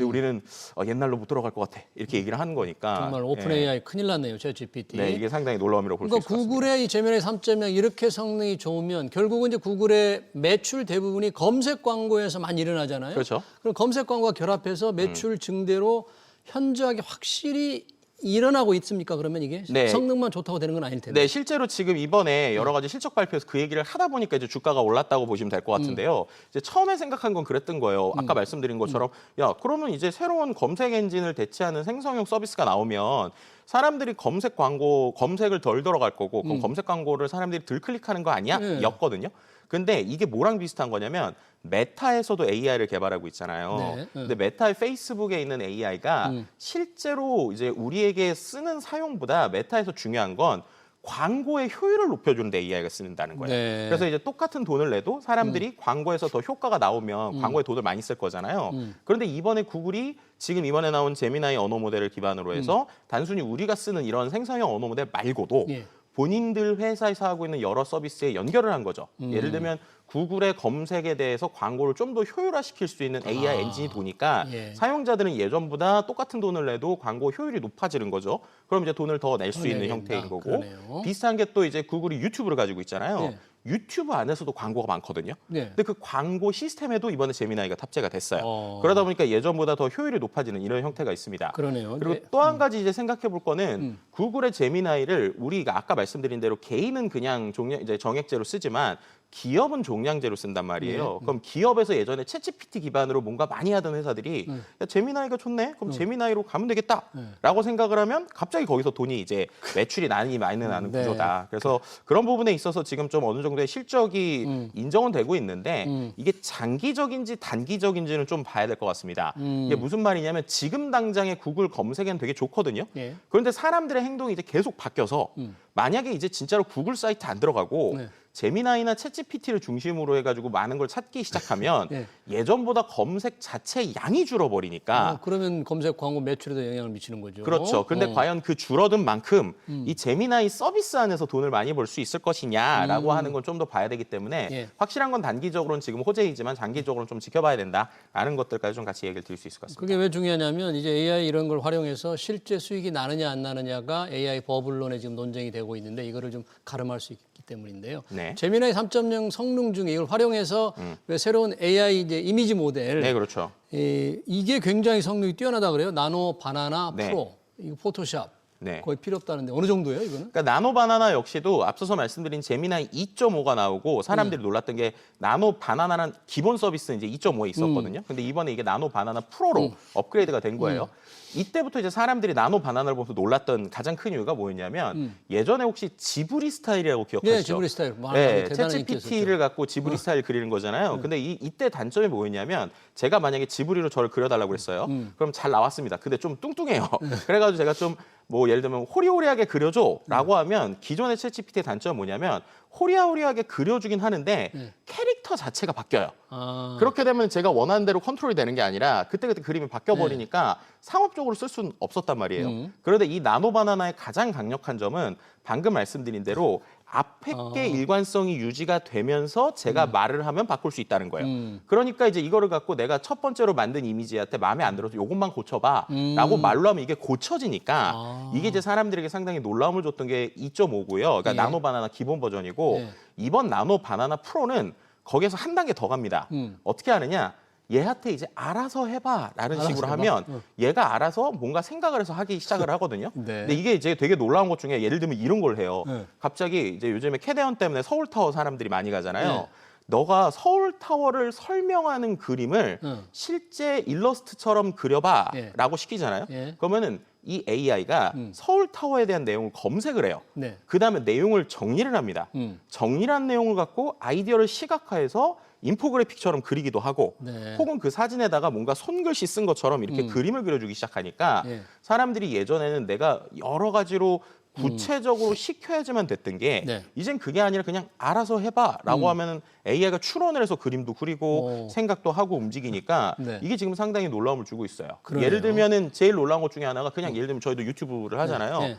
우리는 옛날로 못 돌아갈 것 같아. 이렇게 얘기를 하는 거니까. 정말 오픈 예. AI 큰일 났네요, 챗 GPT. 네, 이게 상당히 놀라움이라고 볼 수 그러니까 있을 것 같습니다. 구글의 이 제미나이 3.0 이렇게 성능이 좋으면 결국은 이제 구글의 매출 대부분이 검색 광고에서 많이 일어나잖아요. 그렇죠. 그럼 검색 광고와 결합해서 매출 증대로 현저하게 확실히 일어나고 있습니까? 그러면 이게 네. 성능만 좋다고 되는 건 아닐 텐데. 네, 실제로 지금 이번에 여러 가지 실적 발표에서 그 얘기를 하다 보니까 이제 주가가 올랐다고 보시면 될 것 같은데요. 이제 처음에 생각한 건 그랬던 거예요. 아까 말씀드린 것처럼 야, 그러면 이제 새로운 검색 엔진을 대체하는 생성형 서비스가 나오면 사람들이 검색을 덜 들어갈 거고 그럼 검색 광고를 사람들이 덜 클릭하는 거 아니야? 네. 였거든요. 근데 이게 뭐랑 비슷한 거냐면 메타에서도 AI를 개발하고 있잖아요. 네. 근데 메타의 페이스북에 있는 AI가 실제로 이제 우리에게 쓰는 사용보다 메타에서 중요한 건 광고의 효율을 높여주는 데 AI가 쓰는다는 거예요. 네. 그래서 이제 똑같은 돈을 내도 사람들이 광고에서 더 효과가 나오면 광고에 돈을 많이 쓸 거잖아요. 그런데 이번에 구글이 지금 이번에 나온 제미나이 언어 모델을 기반으로 해서 단순히 우리가 쓰는 이런 생성형 언어 모델 말고도 예. 본인들 회사에서 하고 있는 여러 서비스에 연결을 한 거죠. 예를 들면 구글의 검색에 대해서 광고를 좀 더 효율화시킬 수 있는 AI 엔진이 도니까 예. 사용자들은 예전보다 똑같은 돈을 내도 광고 효율이 높아지는 거죠. 그럼 이제 돈을 더 낼 수 있는 내야 형태인 된다. 거고 그러네요. 비슷한 게 또 이제 구글이 유튜브를 가지고 있잖아요. 네. 유튜브 안에서도 광고가 많거든요. 네. 근데 그 광고 시스템에도 이번에 제미나이가 탑재가 됐어요. 그러다 보니까 예전보다 더 효율이 높아지는 이런 형태가 있습니다. 그러네요. 그리고 네. 또 한 가지 이제 생각해 볼 거는 구글의 제미나이를 우리가 아까 말씀드린 대로 개인은 그냥 이제 정액제로 쓰지만 기업은 종량제로 쓴단 말이에요. 그럼 기업에서 예전에 챗GPT 기반으로 뭔가 많이 하던 회사들이 야, 제미나이가 좋네? 그럼 제미나이로 가면 되겠다라고 생각을 하면 갑자기 거기서 돈이 이제 매출이 많이 나는 네. 구조다. 그래서 그런 부분에 있어서 지금 좀 어느 정도의 실적이 인정은 되고 있는데 이게 장기적인지 단기적인지는 좀 봐야 될 것 같습니다. 이게 무슨 말이냐면 지금 당장의 구글 검색에는 되게 좋거든요. 예. 그런데 사람들의 행동이 이제 계속 바뀌어서 만약에 이제 진짜로 구글 사이트 안 들어가고 네. 제미나이나 챗GPT를 중심으로 해가지고 많은 걸 찾기 시작하면 네. 예전보다 검색 자체의 양이 줄어버리니까 그러면 검색 광고 매출에도 영향을 미치는 거죠. 그렇죠. 근데 과연 그 줄어든 만큼 이 제미나이 서비스 안에서 돈을 많이 벌 수 있을 것이냐라고 하는 건 좀 더 봐야 되기 때문에 예. 확실한 건 단기적으로는 지금 호재이지만 장기적으로는 좀 지켜봐야 된다라는 것들까지 좀 같이 얘기를 드릴 수 있을 것 같습니다. 그게 왜 중요하냐면 이제 AI 이런 걸 활용해서 실제 수익이 나느냐 안 나느냐가 AI 버블론에 지금 논쟁이 되고 있는데 이거를 좀 가름할 수 있기 때문인데요. 네. 제미나이 3.0 성능 중에 이걸 활용해서 왜 새로운 AI 이제 이미지 모델 네, 그렇죠. 이게 굉장히 성능이 뛰어나다 그래요. 나노 바나나 네. 프로 이거 포토샵 네. 거의 필요 없다는데 어느 정도예요 이거는? 그러니까 나노 바나나 역시도 앞서서 말씀드린 제미나이 2.5가 나오고 사람들이 놀랐던 게 나노 바나나는 기본 서비스 이제 2.5에 있었거든요. 근데 이번에 이게 나노 바나나 프로로 업그레이드가 된 거예요. 이때부터 이제 사람들이 나노 바나나를 보면서 놀랐던 가장 큰 이유가 뭐였냐면 예전에 혹시 지브리 스타일이라고 기억하시죠? 네, 지브리 스타일. 네, 대단한 챗GPT를 갖고 지브리 스타일 그리는 거잖아요. 근데 이때 단점이 뭐였냐면 제가 만약에 지브리로 저를 그려달라고 그랬어요. 그럼 잘 나왔습니다. 근데 좀 뚱뚱해요. 그래가지고 제가 좀 뭐 예를 들면 호리호리하게 그려줘라고 하면 기존의 챗GPT의 단점은 뭐냐면 호리호리하게 그려주긴 하는데 캐릭터 자체가 바뀌어요. 아, 그렇게 되면 제가 원하는 대로 컨트롤이 되는 게 아니라 그때그때 그림이 바뀌어버리니까 상업적으로 쓸 수는 없었단 말이에요. 그런데 이 나노 바나나의 가장 강력한 점은 방금 말씀드린 대로 앞에 게 일관성이 유지가 되면서 제가 말을 하면 바꿀 수 있다는 거예요. 그러니까 이제 이거를 갖고 내가 첫 번째로 만든 이미지한테 마음에 안 들어서 이것만 고쳐봐 라고 말로 하면 이게 고쳐지니까 이게 이제 사람들에게 상당히 놀라움을 줬던 게 2.5고요. 그러니까 예. 나노 바나나 기본 버전이고 예. 이번 나노 바나나 프로는 거기에서 한 단계 더 갑니다. 어떻게 하느냐? 얘한테 이제 알아서 해봐라는 알아서 식으로 해봐. 하면 얘가 알아서 뭔가 생각을 해서 하기 시작을 하거든요. 네. 근데 이게 이제 되게 놀라운 것 중에 예를 들면 이런 걸 해요. 네. 갑자기 이제 요즘에 캐대언 때문에 서울타워 사람들이 많이 가잖아요. 네. 너가 서울타워를 설명하는 그림을 실제 일러스트처럼 그려봐라고 시키잖아요. 예. 그러면은 이 AI가 서울타워에 대한 내용을 검색을 해요. 네. 그다음에 내용을 정리를 합니다. 정리한 내용을 갖고 아이디어를 시각화해서 인포그래픽처럼 그리기도 하고 네. 혹은 그 사진에다가 뭔가 손글씨 쓴 것처럼 이렇게 그림을 그려주기 시작하니까 예. 사람들이 예전에는 내가 여러 가지로 구체적으로 시켜야지만 됐던 게 네. 이젠 그게 아니라 그냥 알아서 해봐라고 하면은 AI가 추론을 해서 그림도 그리고 오. 생각도 하고 움직이니까 네. 이게 지금 상당히 놀라움을 주고 있어요. 그러네요. 예를 들면은 제일 놀라운 것 중에 하나가 그냥 예를 들면 저희도 유튜브를 하잖아요. 네.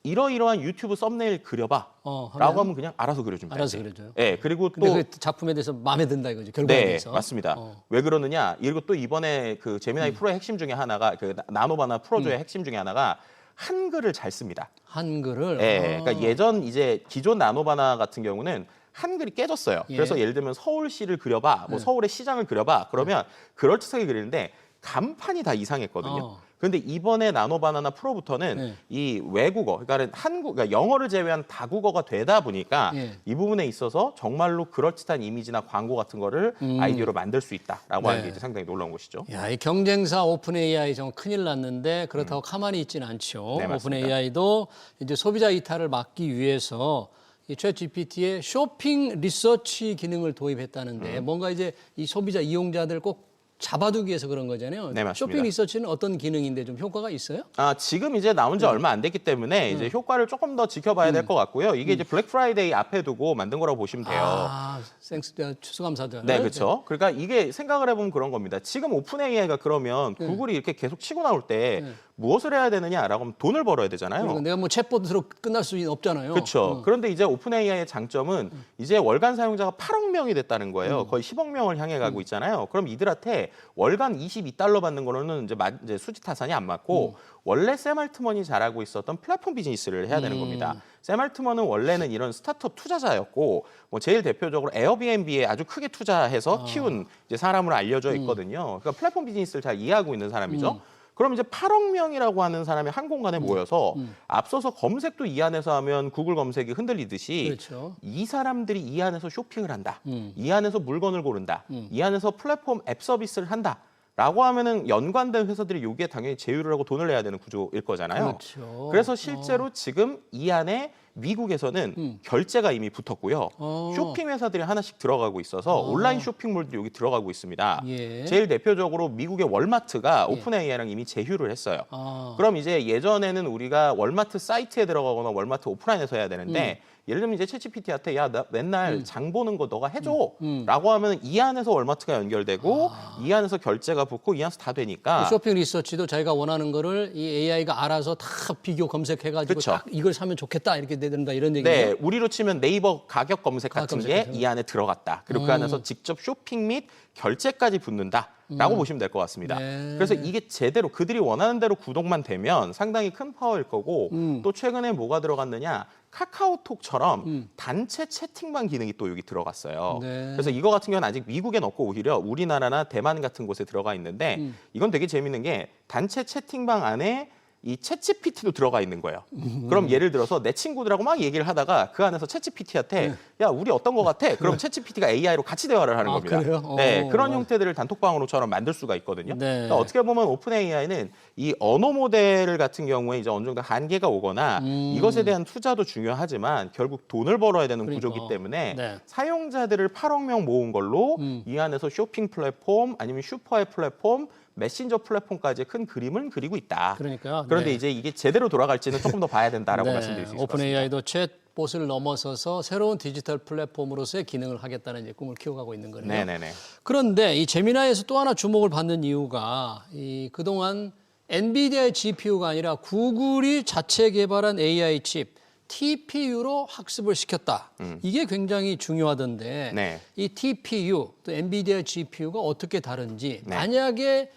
이러이러한 유튜브 썸네일 그려봐. 하면 라고 하면 그냥 알아서 그려줍니다. 알아서 그려줘요. 네, 그리고 근데 또 그 작품에 대해서 마음에 든다 이거죠. 결과에 네, 대해서. 맞습니다. 왜 그러느냐? 그리고 또 이번에 그 제미나이 프로의 핵심 중에 하나가 그 나노바나 프로조의 핵심 중에 하나가 한글을 잘 씁니다. 한글을. 네, 그러니까 예전 이제 기존 나노바나 같은 경우는 한글이 깨졌어요. 예. 그래서 예를 들면 서울시를 그려봐, 뭐 서울의 시장을 그려봐. 그러면 그럴듯하게 그리는데 간판이 다 이상했거든요. 그런데 이번에 나노바나나 프로부터는 네. 이 외국어, 그러니까 그러니까 영어를 제외한 다국어가 되다 보니까 예. 이 부분에 있어서 정말로 그럴듯한 이미지나 광고 같은 거를 아이디어로 만들 수 있다라고 하는 게 네. 이제 상당히 놀라운 것이죠. 야, 이 경쟁사 오픈 AI 정말 큰일 났는데 그렇다고 가만히 있지는 않죠. 네, 오픈 맞습니다. AI도 이제 소비자 이탈을 막기 위해서 이 챗GPT의 쇼핑 리서치 기능을 도입했다는데 뭔가 이제 이 소비자 이용자들 꼭 잡아두기 위해서 그런 거잖아요. 네, 맞습니다. 쇼핑 리서치는 어떤 기능인데 좀 효과가 있어요? 지금 이제 나온 지 얼마 안 됐기 때문에 이제 효과를 조금 더 지켜봐야 될 것 같고요. 이게 이제 블랙 프라이데이 앞에 두고 만든 거라고 보시면 돼요. 아, 추수감사절. 네, 그렇죠. 그러니까 이게 생각을 해보면 그런 겁니다. 지금 오픈 AI가 그러면 구글이 이렇게 계속 치고 나올 때 무엇을 해야 되느냐라고 하면 돈을 벌어야 되잖아요. 그러니까 내가 뭐 챗봇으로 끝날 수 없잖아요. 그렇죠. 그런데 이제 오픈 AI의 장점은 이제 월간 사용자가 8억 명이 됐다는 거예요. 거의 10억 명을 향해 가고 있잖아요. 그럼 이들한테 월간 22달러 받는 거로는 이제 수지 타산이 안 맞고 원래 샘 알트먼이 잘하고 있었던 플랫폼 비즈니스를 해야 되는 겁니다. 샘 알트먼은 원래는 이런 스타트업 투자자였고 뭐 제일 대표적으로 에어비앤비에 아주 크게 투자해서 키운 이제 사람으로 알려져 있거든요. 그러니까 플랫폼 비즈니스를 잘 이해하고 있는 사람이죠. 그럼 이제 8억 명이라고 하는 사람이 한 공간에 모여서 앞서서 검색도 이 안에서 하면 구글 검색이 흔들리듯이 그렇죠. 이 사람들이 이 안에서 쇼핑을 한다. 이 안에서 물건을 고른다. 이 안에서 플랫폼 앱 서비스를 한다. 라고 하면은 연관된 회사들이 여기에 당연히 제휴를 하고 돈을 내야 되는 구조일 거잖아요. 그렇죠. 그래서 실제로 지금 이 안에 미국에서는 결제가 이미 붙었고요. 쇼핑 회사들이 하나씩 들어가고 있어서 온라인 쇼핑몰들이 여기 들어가고 있습니다. 예. 제일 대표적으로 미국의 월마트가 예. 오픈 AI랑 이미 제휴를 했어요. 아. 그럼 이제 예전에는 우리가 월마트 사이트에 들어가거나 월마트 오프라인에서 해야 되는데 예를 들면 이제 챗GPT한테 야, 나 맨날 장 보는 거 너가 해줘 라고 하면 이 안에서 월마트가 연결되고 이 안에서 결제가 붙고 이 안에서 다 되니까 쇼핑 리서치도 자기가 원하는 거를 이 AI가 알아서 다 비교 검색해가지고 그쵸. 딱 이걸 사면 좋겠다 이렇게 된다 이런 얘기예요. 네, 우리로 치면 네이버 가격 검색 같은 가격 게 검색. 이 안에 들어갔다. 그리고 그 안에서 직접 쇼핑 및 결제까지 붙는다라고 보시면 될 것 같습니다. 네. 그래서 이게 제대로 그들이 원하는 대로 구동만 되면 상당히 큰 파워일 거고 또 최근에 뭐가 들어갔느냐 카카오톡처럼 단체 채팅방 기능이 또 여기 들어갔어요. 네. 그래서 이거 같은 경우는 아직 미국엔 없고 오히려 우리나라나 대만 같은 곳에 들어가 있는데 이건 되게 재밌는 게 단체 채팅방 안에 이 챗GPT도 들어가 있는 거예요. 그럼 예를 들어서 내 친구들하고 막 얘기를 하다가 그 안에서 챗GPT한테 야 우리 어떤 거 같아? 그럼 챗GPT가 AI로 같이 대화를 하는 아, 겁니다. 그래요? 네, 오. 그런 형태들을 단톡방으로처럼 만들 수가 있거든요. 네. 그러니까 어떻게 보면 오픈 AI는 이 언어 모델 같은 경우에 이제 어느 정도 한계가 오거나 이것에 대한 투자도 중요하지만 결국 돈을 벌어야 되는 그러니까. 구조기 때문에 네. 사용자들을 8억 명 모은 걸로 이 안에서 쇼핑 플랫폼 아니면 슈퍼앱 플랫폼 메신저 플랫폼까지의 큰 그림을 그리고 있다. 그러니까요. 그런데 네. 이제 이게 제대로 돌아갈지는 조금 더 봐야 된다라고 네, 말씀드릴 수 있을 것 오픈 같습니다. AI도 챗봇을 넘어서서 새로운 디지털 플랫폼으로서의 기능을 하겠다는 이제 꿈을 키워가고 있는 거네요. 네네네. 그런데 이 제미나이에서 또 하나 주목을 받는 이유가 이 그동안 엔비디아의 GPU가 아니라 구글이 자체 개발한 AI 칩 TPU로 학습을 시켰다. 이게 굉장히 중요하던데 네. 이 TPU 또 엔비디아 GPU가 어떻게 다른지 네. 만약에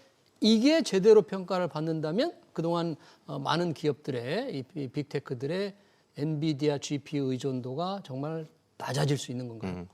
이게 제대로 평가를 받는다면 그동안 많은 기업들의 이 빅테크들의 엔비디아 GPU 의존도가 정말 낮아질 수 있는 건가요?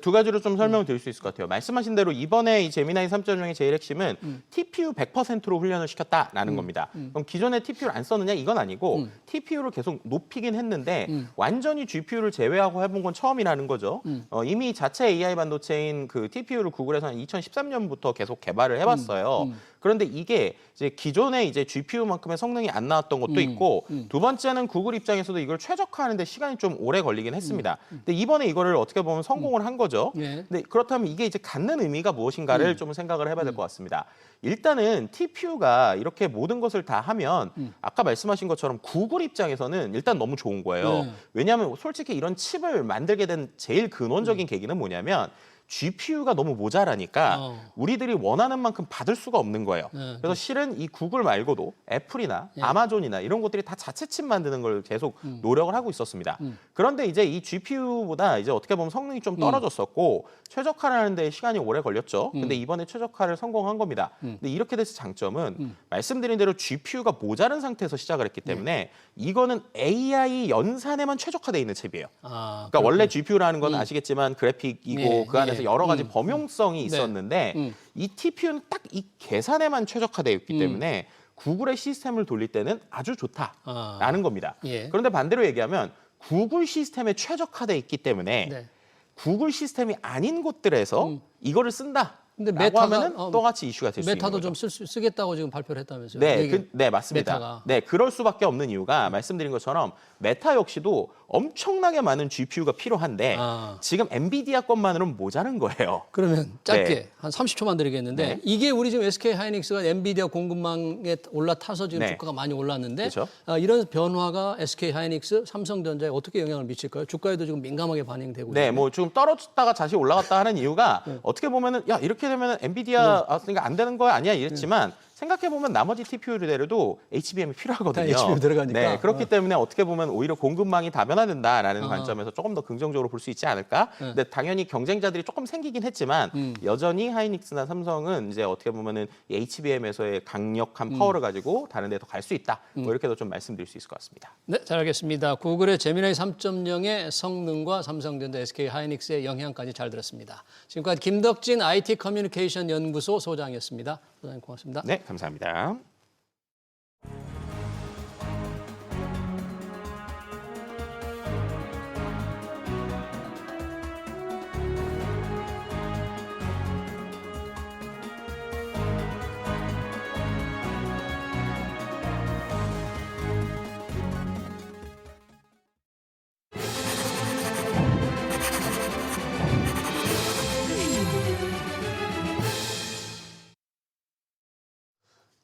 두 가지로 좀 설명을 드릴 수 있을 것 같아요. 말씀하신 대로 이번에 이 제미나이 3.0의 제일 핵심은 TPU 100%로 훈련을 시켰다라는 겁니다. 그럼 기존에 TPU를 안 썼느냐 이건 아니고 TPU를 계속 높이긴 했는데 완전히 GPU를 제외하고 해본 건 처음이라는 거죠. 이미 자체 AI 반도체인 그 TPU를 구글에서 한 2013년부터 계속 개발을 해봤어요. 그런데 이게 이제 기존에 이제 GPU만큼의 성능이 안 나왔던 것도 있고 두 번째는 구글 입장에서도 이걸 최적화하는데 시간이 좀 오래 걸리긴 했습니다. 근데 이번에 이거를 어떻게 보면 성공을 한 거죠. 예. 근데 그렇다면 이게 이제 갖는 의미가 무엇인가를 좀 생각을 해봐야 될 것 같습니다. 일단은 TPU가 이렇게 모든 것을 다 하면 아까 말씀하신 것처럼 구글 입장에서는 일단 너무 좋은 거예요. 네. 왜냐하면 솔직히 이런 칩을 만들게 된 제일 근원적인 계기는 뭐냐면 GPU가 너무 모자라니까 우리들이 원하는 만큼 받을 수가 없는 거예요. 네. 그래서 실은 이 구글 말고도 애플이나 아마존이나 이런 것들이 다 자체 칩 만드는 걸 계속 노력을 하고 있었습니다. 그런데 이제 이 GPU보다 이제 어떻게 보면 성능이 좀 떨어졌었고 최적화를 하는데 시간이 오래 걸렸죠. 근데 이번에 최적화를 성공한 겁니다. 근데 이렇게 돼서 장점은 말씀드린 대로 GPU가 모자른 상태에서 시작을 했기 때문에 이거는 AI 연산에만 최적화되어 있는 칩이에요. 아, 그러니까 원래 GPU라는 건 아시겠지만 그래픽이고 네, 그 안에서 네. 여러 가지 범용성이 있었는데 이 TPU는 딱 이 계산에만 최적화되어 있기 때문에 구글의 시스템을 돌릴 때는 아주 좋다라는 겁니다. 예. 그런데 반대로 얘기하면 구글 시스템에 최적화되어 있기 때문에 네. 구글 시스템이 아닌 곳들에서 이거를 쓴다. 근데 라고 메타가, 하면은 똑같이 이슈가 될 수 있는 메타도 거죠. 좀 쓰겠다고 지금 발표를 했다면서요? 네, 얘기- 네 맞습니다. 메타가. 네, 그럴 수밖에 없는 이유가 말씀드린 것처럼 메타 역시도 엄청나게 많은 GPU가 필요한데 아. 지금 엔비디아 것만으로는 모자른 거예요. 그러면 짧게 네. 한 30초만 드리겠는데 네. 이게 우리 지금 SK 하이닉스가 엔비디아 공급망에 올라타서 지금 네. 주가가 많이 올랐는데 그렇죠. 이런 변화가 SK 하이닉스, 삼성전자에 어떻게 영향을 미칠까요? 주가에도 지금 민감하게 반영되고 네, 있는데. 뭐 좀 떨어졌다가 다시 올라갔다 하는 이유가 어떻게 보면은 야 이렇게 되면은 엔비디아 그러니까 안 되는 거 아니야 이랬지만 생각해 보면 나머지 TPU들에도 HBM이 필요하거든요. HBM 들어가니까. 네, 그렇기 때문에 어떻게 보면 오히려 공급망이 다변화된다라는 관점에서 조금 더 긍정적으로 볼 수 있지 않을까? 근데 당연히 경쟁자들이 조금 생기긴 했지만 여전히 하이닉스나 삼성은 이제 어떻게 보면은 이 HBM에서의 강력한 파워를 가지고 다른 데 더 갈 수 있다. 뭐 이렇게도 좀 말씀드릴 수 있을 것 같습니다. 네, 잘 알겠습니다. 구글의 제미나이 3.0의 성능과 삼성전자, SK 하이닉스의 영향까지 잘 들었습니다. 지금까지 김덕진 IT 커뮤니케이션 연구소 소장이었습니다. 소장님 고맙습니다. 네, 감사합니다.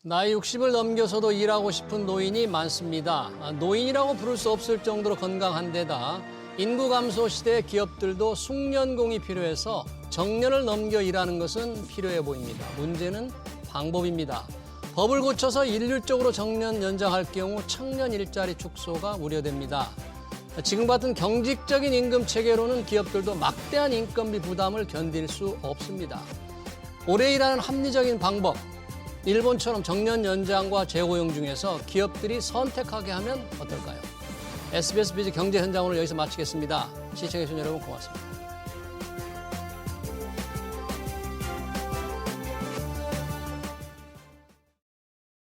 나이 60을 넘겨서도 일하고 싶은 노인이 많습니다. 노인이라고 부를 수 없을 정도로 건강한 데다 인구 감소 시대의 기업들도 숙련공이 필요해서 정년을 넘겨 일하는 것은 필요해 보입니다. 문제는 방법입니다. 법을 고쳐서 일률적으로 정년 연장할 경우 청년 일자리 축소가 우려됩니다. 지금 같은 경직적인 임금 체계로는 기업들도 막대한 인건비 부담을 견딜 수 없습니다. 오래 일하는 합리적인 방법, 일본처럼 정년 연장과 재고용 중에서 기업들이 선택하게 하면 어떨까요? SBS 비즈 경제 현장으로 여기서 마치겠습니다. 시청해주신 여러분 고맙습니다.